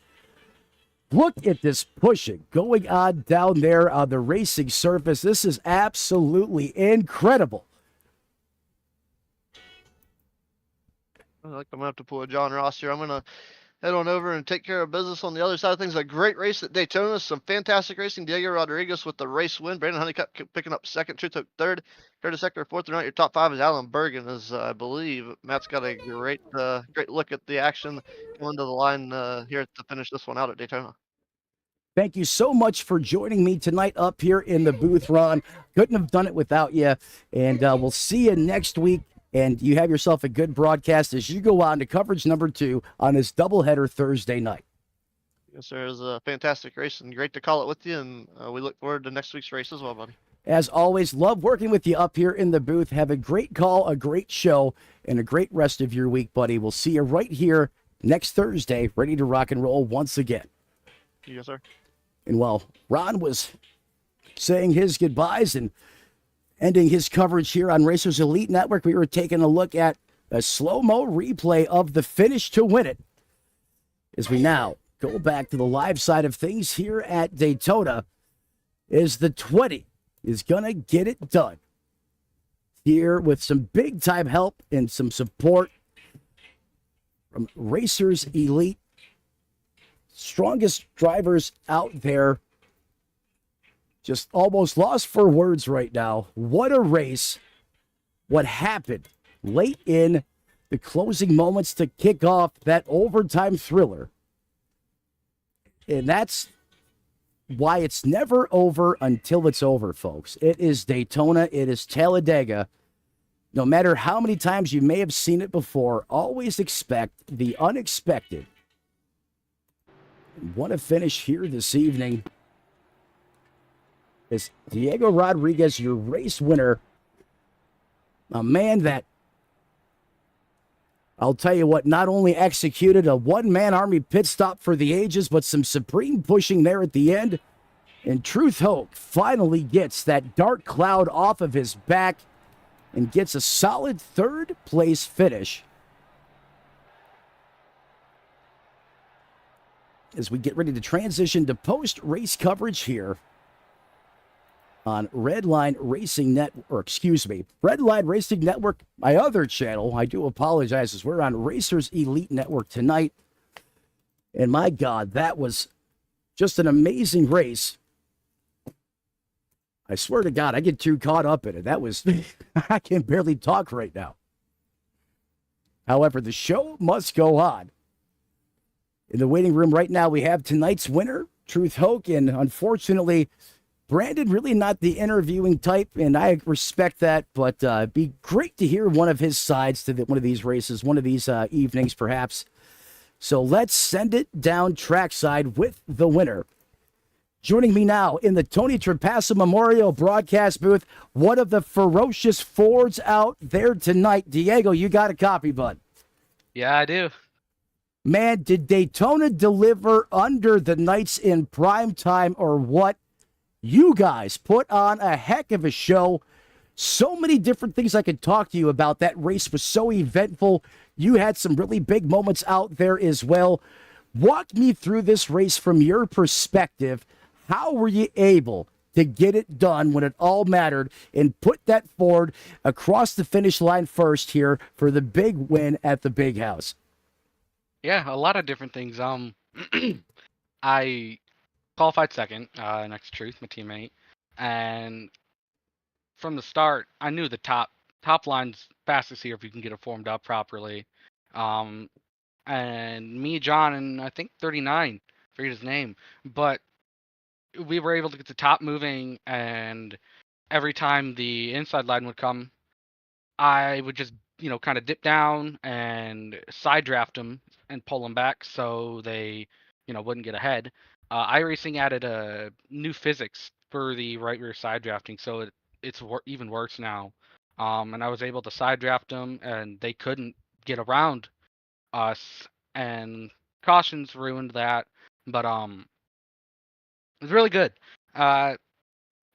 Look at this pushing going on down there on the racing surface. This is absolutely incredible. I like I'm going to have to pull a John Ross here. I'm going to head on over and take care of business on the other side of things. A great race at Daytona, some fantastic racing. Diego Rodriguez with the race win. Brandon Honeycutt picking up second. Truth Hook third. Curtis Hector fourth. And out your top 5 is Alan Bergen, as I believe Matt's got a great look at the action going to the line here to finish this one out at Daytona. Thank you so much for joining me tonight up here in the booth, Ron. Couldn't have done it without you. And we'll see you next week. And you have yourself a good broadcast as you go on to coverage number 2 on this doubleheader Thursday night. Yes, sir. It was a fantastic race and great to call it with you. And we look forward to next week's race as well, buddy. As always, love working with you up here in the booth. Have a great call, a great show, and a great rest of your week, buddy. We'll see you right here next Thursday, ready to rock and roll once again. Yes, sir. And while Ron was saying his goodbyes and ending his coverage here on Racers Elite Network, we were taking a look at a slow-mo replay of the finish to win it. As we now go back to the live side of things here at Daytona, is the 20 is going to get it done. Here with some big-time help and some support from Racers Elite. Strongest drivers out there. Just almost lost for words right now. What a race. What happened late in the closing moments to kick off that overtime thriller. And that's why it's never over until it's over, folks. It is Daytona. It is Talladega. No matter how many times you may have seen it before, always expect the unexpected. And what a finish here this evening. Is Diego Rodriguez your race winner? A man that, I'll tell you what, not only executed a one-man army pit stop for the ages, but some supreme pushing there at the end. And Truth Hope finally gets that dark cloud off of his back and gets a solid third-place finish. As we get ready to transition to post-race coverage here on Redline Racing Network, my other channel. I do apologize, as we're on Racers Elite Network tonight. And my God, that was Just an amazing race. I swear to God, I get too caught up in it. That was, I can barely talk right now. However, the show must go on. In the waiting room right now, we have tonight's winner, Truth Hoke, and unfortunately, Brandon really not the interviewing type, and I respect that, but it'd be great to hear one of his sides to one of these races, one of these evenings, perhaps. So let's send it down trackside with the winner. Joining me now in the Tony Trapasso Memorial broadcast booth, one of the ferocious Fords out there tonight. Diego, you got a copy, bud? Yeah, I do. Man, did Daytona deliver under the nights in prime time or what? You guys put on a heck of a show. So many different things I could talk to you about. That race was so eventful. You had some really big moments out there as well. Walk me through this race from your perspective. How were you able to get it done when it all mattered and put that Ford across the finish line first here for the big win at the Big House? Yeah, a lot of different things. I qualified second next to Truth, my teammate, and from the start, I knew the top line's fastest here if you can get it formed up properly. And me, John, and I think 39, forget his name, but we were able to get the top moving, and every time the inside line would come, I would just, kind of dip down and side draft them and pull them back so they, wouldn't get ahead. iRacing added a new physics for the right rear side drafting, so it's even worse now. And I was able to side draft them, and they couldn't get around us, and cautions ruined that. But it was really good. I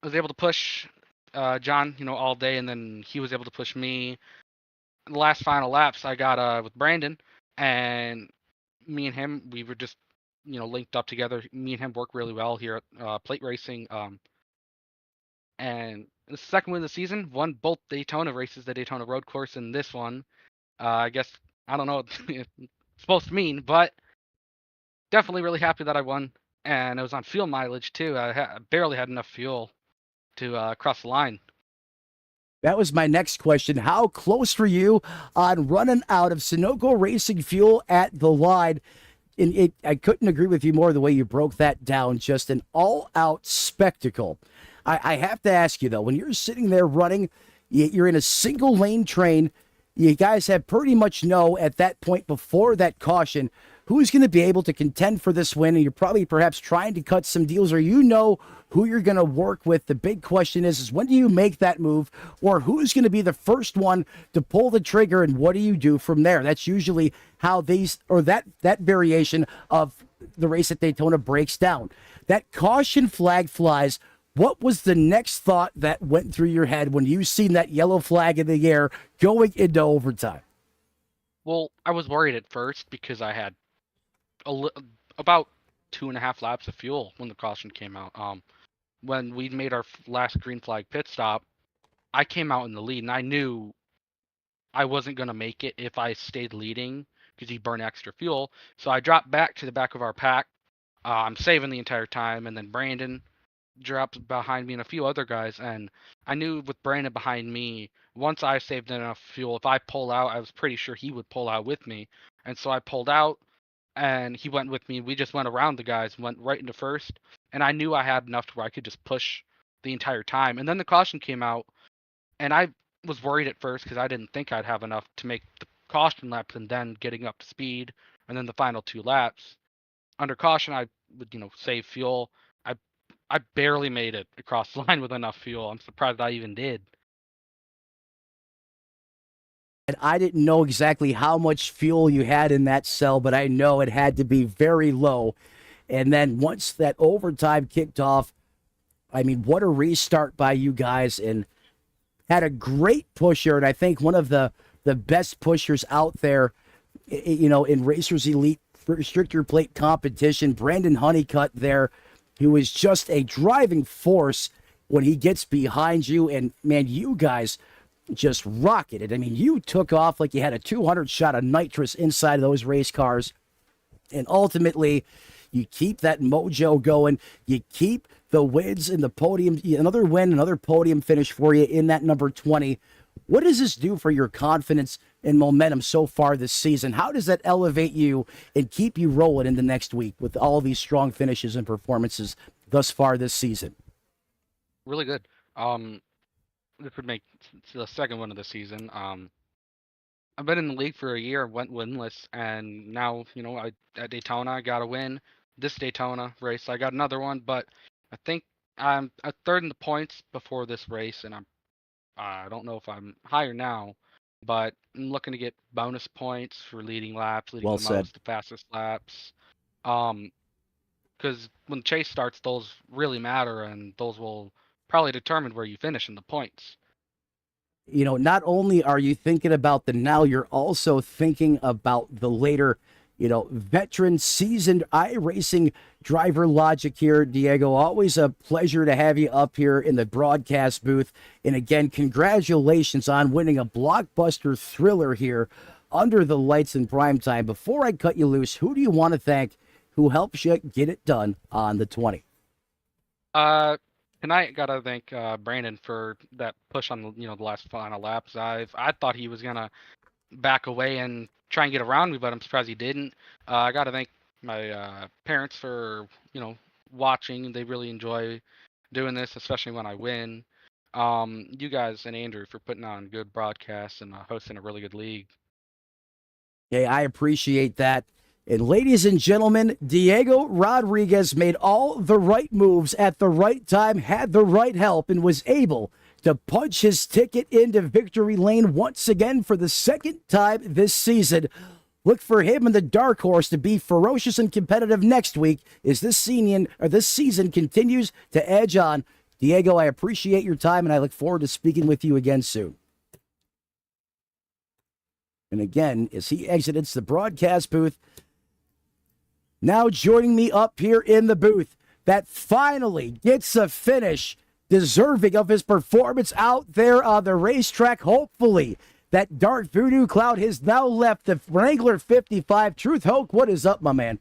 was able to push John, all day, and then he was able to push me. The last final laps I got with Brandon, and me and him, we were just, linked up together. Me and him work really well here at Plate Racing. And the second win of the season, won both Daytona races, the Daytona Road Course and this one. I guess, I don't know what it's supposed to mean, but definitely really happy that I won. And it was on fuel mileage, too. I barely had enough fuel to cross the line. That was my next question. How close were you on running out of Sunoco Racing fuel at the line? And I couldn't agree with you more the way you broke that down. Just an all-out spectacle. I have to ask you, though, when you're sitting there running, you're in a single-lane train, you guys have pretty much know at that point before that caution who's going to be able to contend for this win, and you're probably perhaps trying to cut some deals, or who you're going to work with. The big question is when do you make that move, or who's going to be the first one to pull the trigger, and what do you do from there? That's usually how that variation of the race at Daytona breaks down. That caution flag flies. What was the next thought that went through your head when you seen that yellow flag in the air going into overtime? Well, I was worried at first because I had about 2.5 laps of fuel when the caution came out. When we made our last green flag pit stop, I came out in the lead, and I knew I wasn't going to make it if I stayed leading because you burn extra fuel. So I dropped back to the back of our pack. I'm saving the entire time, and then Brandon dropped behind me and a few other guys, and I knew with Brandon behind me, once I saved enough fuel, if I pull out, I was pretty sure he would pull out with me. And so I pulled out, and he went with me. We just went around the guys, went right into first, and I knew I had enough to where I could just push the entire time. And then the caution came out, and I was worried at first because I didn't think I'd have enough to make the caution laps and then getting up to speed, and then the final 2 laps. Under caution, I would, save fuel. I barely made it across the line with enough fuel. I'm surprised I even did. And I didn't know exactly how much fuel you had in that cell, but I know it had to be very low. And then once that overtime kicked off, I mean, what a restart by you guys, and had a great pusher. And I think one of the best pushers out there, in Racers Elite Restrictor Plate competition, Brandon Honeycutt there, who is just a driving force when he gets behind you. And, man, you guys just rocketed. I mean, you took off like you had a 200 shot of nitrous inside of those race cars. And ultimately, You keep that mojo going. You keep the wins in the podium. Another win, another podium finish for you in that number 20. What does this do for your confidence and momentum so far this season? How does that elevate you and keep you rolling in the next week with all these strong finishes and performances thus far this season? Really good. This would make the second one of the season. I've been in the league for a year, went winless, and now, at Daytona, I got a win. This Daytona race, I got another one, but I think I'm a third in the points before this race, and I don't know if I'm higher now, but I'm looking to get bonus points for leading laps, leading Well the said. most, the fastest laps. Because when the chase starts, those really matter, and those will probably determine where you finish in the points. Not only are you thinking about the now, you're also thinking about the later, veteran, seasoned iRacing driver logic here, Diego. Always a pleasure to have you up here in the broadcast booth. And again, congratulations on winning a blockbuster thriller here under the lights in prime time. Before I cut you loose, who do you want to thank who helps you get it done on the 20? Tonight, gotta thank Brandon for that push on the last final laps. I thought he was gonna back away and try and get around me, but I'm surprised he didn't. I gotta thank my parents for watching. They really enjoy doing this, especially when I win. You guys and Andrew for putting on good broadcasts and hosting a really good league. Okay, I appreciate that. And ladies and gentlemen, Diego Rodriguez made all the right moves at the right time, had the right help, and was able to punch his ticket into victory lane once again for the second time this season. Look for him and the dark horse to be ferocious and competitive next week as this season continues to edge on. Diego, I appreciate your time, and I look forward to speaking with you again soon. And again, as he exits the broadcast booth, now joining me up here in the booth, that finally gets a finish deserving of his performance out there on the racetrack. Hopefully, that dark voodoo cloud has now left the Wrangler 55. Truth Hoke, what is up, my man?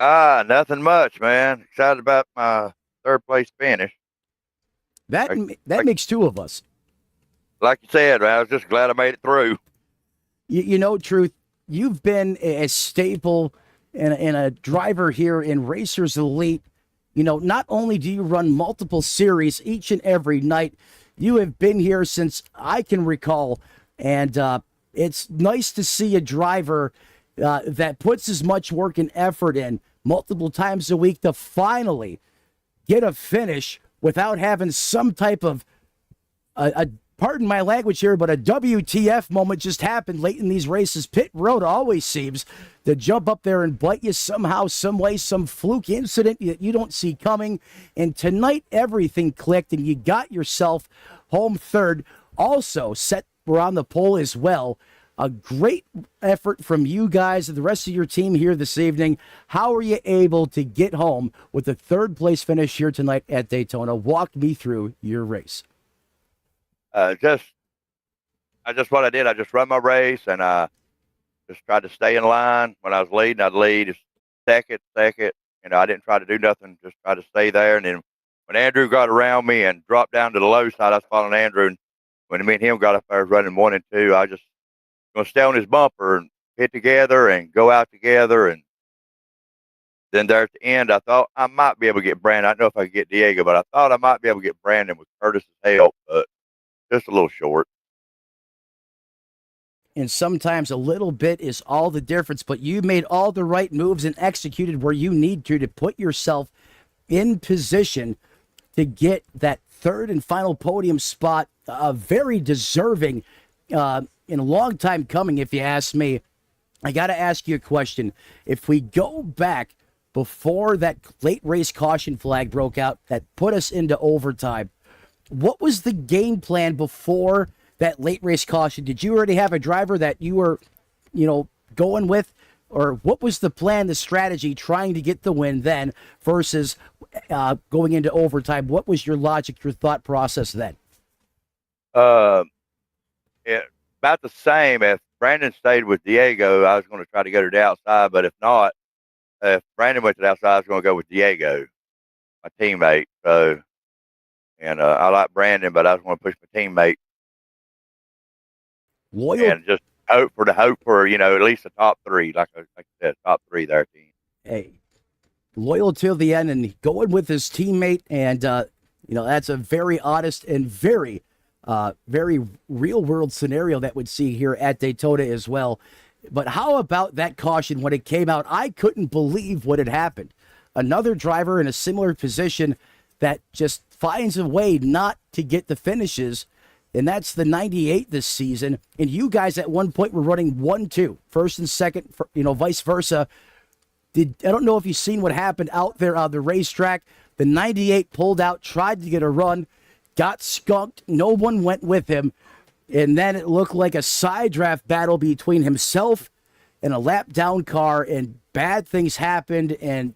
Nothing much, man. Excited about my third place finish. That makes two of us. Like you said, man, I was just glad I made it through. Truth, you've been a staple and a driver here in Racers Elite. Not only do you run multiple series each and every night, you have been here since I can recall. And it's nice to see a driver that puts as much work and effort in multiple times a week to finally get a finish without having some type of pardon my language here, but a WTF moment just happened late in these races. Pit road always seems to jump up there and bite you somehow, some way, some fluke incident that you don't see coming. And tonight, everything clicked, and you got yourself home third. Also set around the pole as well. A great effort from you guys and the rest of your team here this evening. How are you able to get home with a third place finish here tonight at Daytona? Walk me through your race. What I did. I just run my race and just tried to stay in line. When I was leading, I'd lead second. I didn't try to do nothing. Just try to stay there. And then when Andrew got around me and dropped down to the low side, I was following Andrew. And when me and him got up there running 1 and 2, I just gonna stay on his bumper and hit together and go out together. And then there at the end, I thought I might be able to get Brandon. I don't know if I could get Diego, but I thought I might be able to get Brandon with Curtis's help, but just a little short. And sometimes a little bit is all the difference, but you made all the right moves and executed where you need to put yourself in position to get that third and final podium spot. Very deserving in a long time coming, if you ask me. I got to ask you a question. If we go back before that late race caution flag broke out that put us into overtime, what was the game plan before that late race caution? Did you already have a driver that you were, going with? Or what was the plan, the strategy, trying to get the win then versus going into overtime? What was your logic, your thought process then? About the same. If Brandon stayed with Diego, I was going to try to go to the outside, but if not, if Brandon went to the outside, I was going to go with Diego, my teammate. So, and I like Brandon, but I was going to push my teammate Loyal. and just hope for at least a top three, like I said, top three there, team. Hey, loyal till the end and going with his teammate. And, that's a very honest and very real world scenario that we'd see here at Daytona as well. But how about that caution when it came out? I couldn't believe what had happened. Another driver in a similar position that just finds a way not to get the finishes, and that's the 98 this season. And you guys at one point were running 1-2, first and second, vice versa. I don't know if you've seen what happened out there on the racetrack. The 98 pulled out, tried to get a run, got skunked. No one went with him. And then it looked like a side draft battle between himself and a lap down car, and bad things happened. And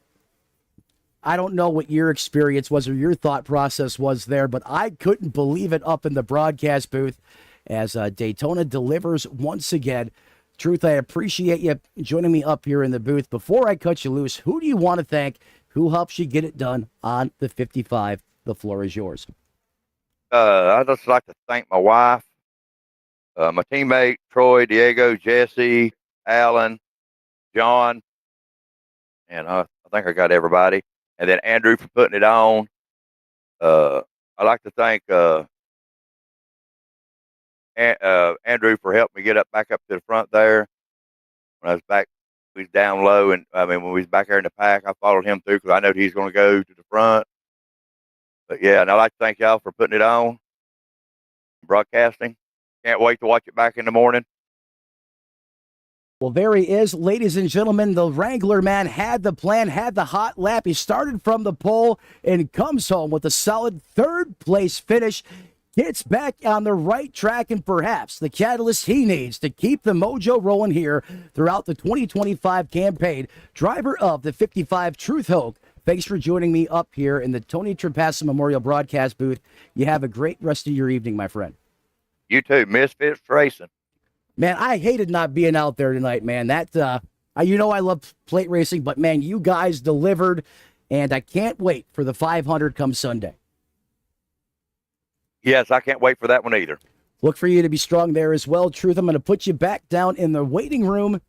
I don't know what your experience was or your thought process was there, but I couldn't believe it up in the broadcast booth as Daytona delivers once again. Truth, I appreciate you joining me up here in the booth. Before I cut you loose, who do you want to thank? Who helps you get it done on the 55? The floor is yours. I'd just like to thank my wife, my teammate, Troy, Diego, Jesse, Alan, John, and I think I got everybody. And then Andrew for putting it on. I'd like to thank Andrew for helping me get back up to the front there. When I was back, we was down low, and when we was back there in the pack, I followed him through because I know he's going to go to the front. But yeah, and I'd like to thank y'all for putting it on, broadcasting. Can't wait to watch it back in the morning. Well, there he is, ladies and gentlemen. The Wrangler man had the plan, had the hot lap. He started from the pole and comes home with a solid third-place finish. Gets back on the right track and perhaps the catalyst he needs to keep the mojo rolling here throughout the 2025 campaign. Driver of the 55, Truth Hogue. Thanks for joining me up here in the Tony Trapassa Memorial Broadcast booth. You have a great rest of your evening, my friend. You too, Misfits Racing. Man, I hated not being out there tonight, man. I love plate racing, but man, you guys delivered, and I can't wait for the 500 come Sunday. Yes, I can't wait for that one either. Look for you to be strong there as well, Truth. I'm going to put you back down in the waiting room.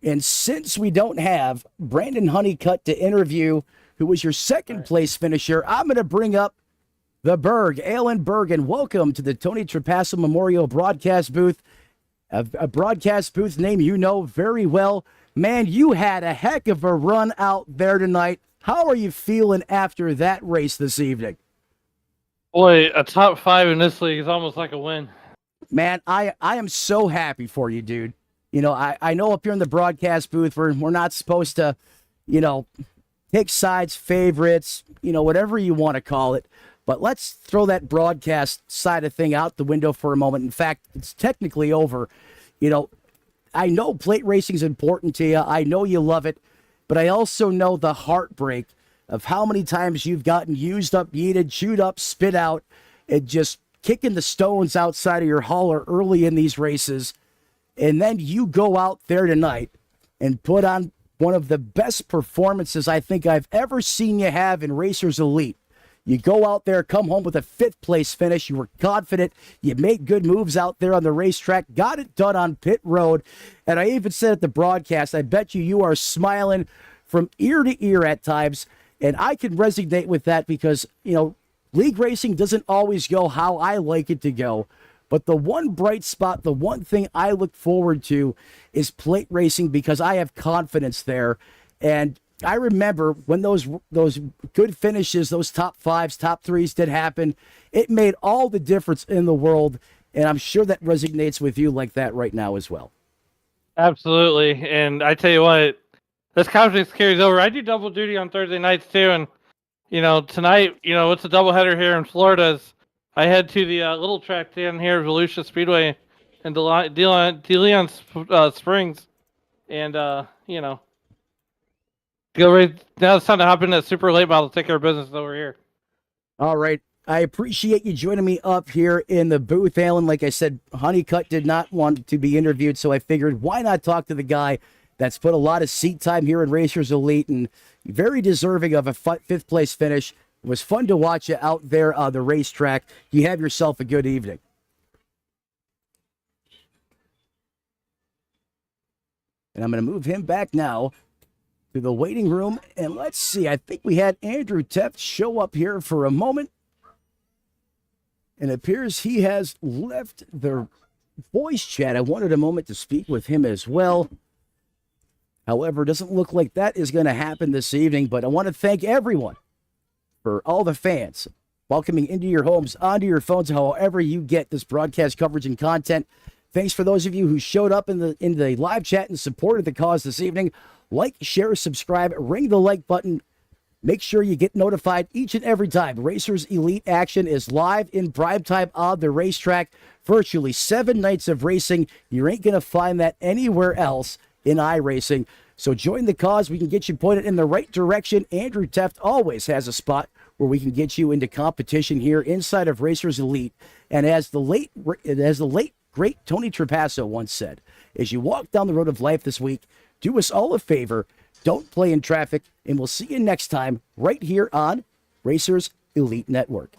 And since we don't have Brandon Honeycutt to interview, who was your second place finisher, I'm going to bring up the Berg, Alan Berg, and welcome to the Tony Trapassa Memorial Broadcast booth, a broadcast booth name you know very well. Man, you had a heck of a run out there tonight. How are you feeling after that race this evening? Boy, a top 5 in this league is almost like a win. Man, I am so happy for you, dude. I know up here in the broadcast booth, we're not supposed to, pick sides, favorites, whatever you want to call it. But let's throw that broadcast side of thing out the window for a moment. In fact, it's technically over. I know plate racing is important to you. I know you love it. But I also know the heartbreak of how many times you've gotten used up, yeeted, chewed up, spit out, and just kicking the stones outside of your hauler early in these races. And then you go out there tonight and put on one of the best performances I think I've ever seen you have in Racers Elite. You go out there, come home with a 5th place finish. You were confident. You made good moves out there on the racetrack, got it done on pit road. And I even said at the broadcast, I bet you are smiling from ear to ear at times. And I can resonate with that because, league racing doesn't always go how I like it to go. But the one bright spot, the one thing I look forward to is plate racing because I have confidence there. And I remember when those good finishes, those top 5s, top 3s did happen, it made all the difference in the world. And I'm sure that resonates with you like that right now as well. Absolutely. And I tell you what, this confidence carries over. I do double duty on Thursday nights too. And, tonight, it's a doubleheader here in Florida. I head to the little track down here, Volusia Speedway in DeLeon Springs. And, go right now. It's time to hop in that super late model to take care of business over here. All right. I appreciate you joining me up here in the booth, Alan. Like I said, Honeycutt did not want to be interviewed, so I figured why not talk to the guy that's put a lot of seat time here in Racers Elite and very deserving of a fifth place finish. It was fun to watch you out there on the racetrack. You have yourself a good evening. And I'm going to move him back now to the waiting room. And let's see, I think we had Andrew Teft show up here for a moment. And it appears he has left the voice chat. I wanted a moment to speak with him as well. However, it doesn't look like that is going to happen this evening. But I want to thank everyone, for all the fans, welcoming into your homes, onto your phones, however you get this broadcast coverage and content. Thanks for those of you who showed up in the live chat and supported the cause this evening. Like, share, subscribe, ring the like button. Make sure you get notified each and every time Racers Elite action is live in prime time on the racetrack. Virtually 7 nights of racing. You ain't going to find that anywhere else in iRacing. So join the cause. We can get you pointed in the right direction. Andrew Teft always has a spot where we can get you into competition here inside of Racers Elite. And as the late great Tony Trapasso once said, as you walk down the road of life this week, do us all a favor. Don't play in traffic, and we'll see you next time right here on Racers Elite Network.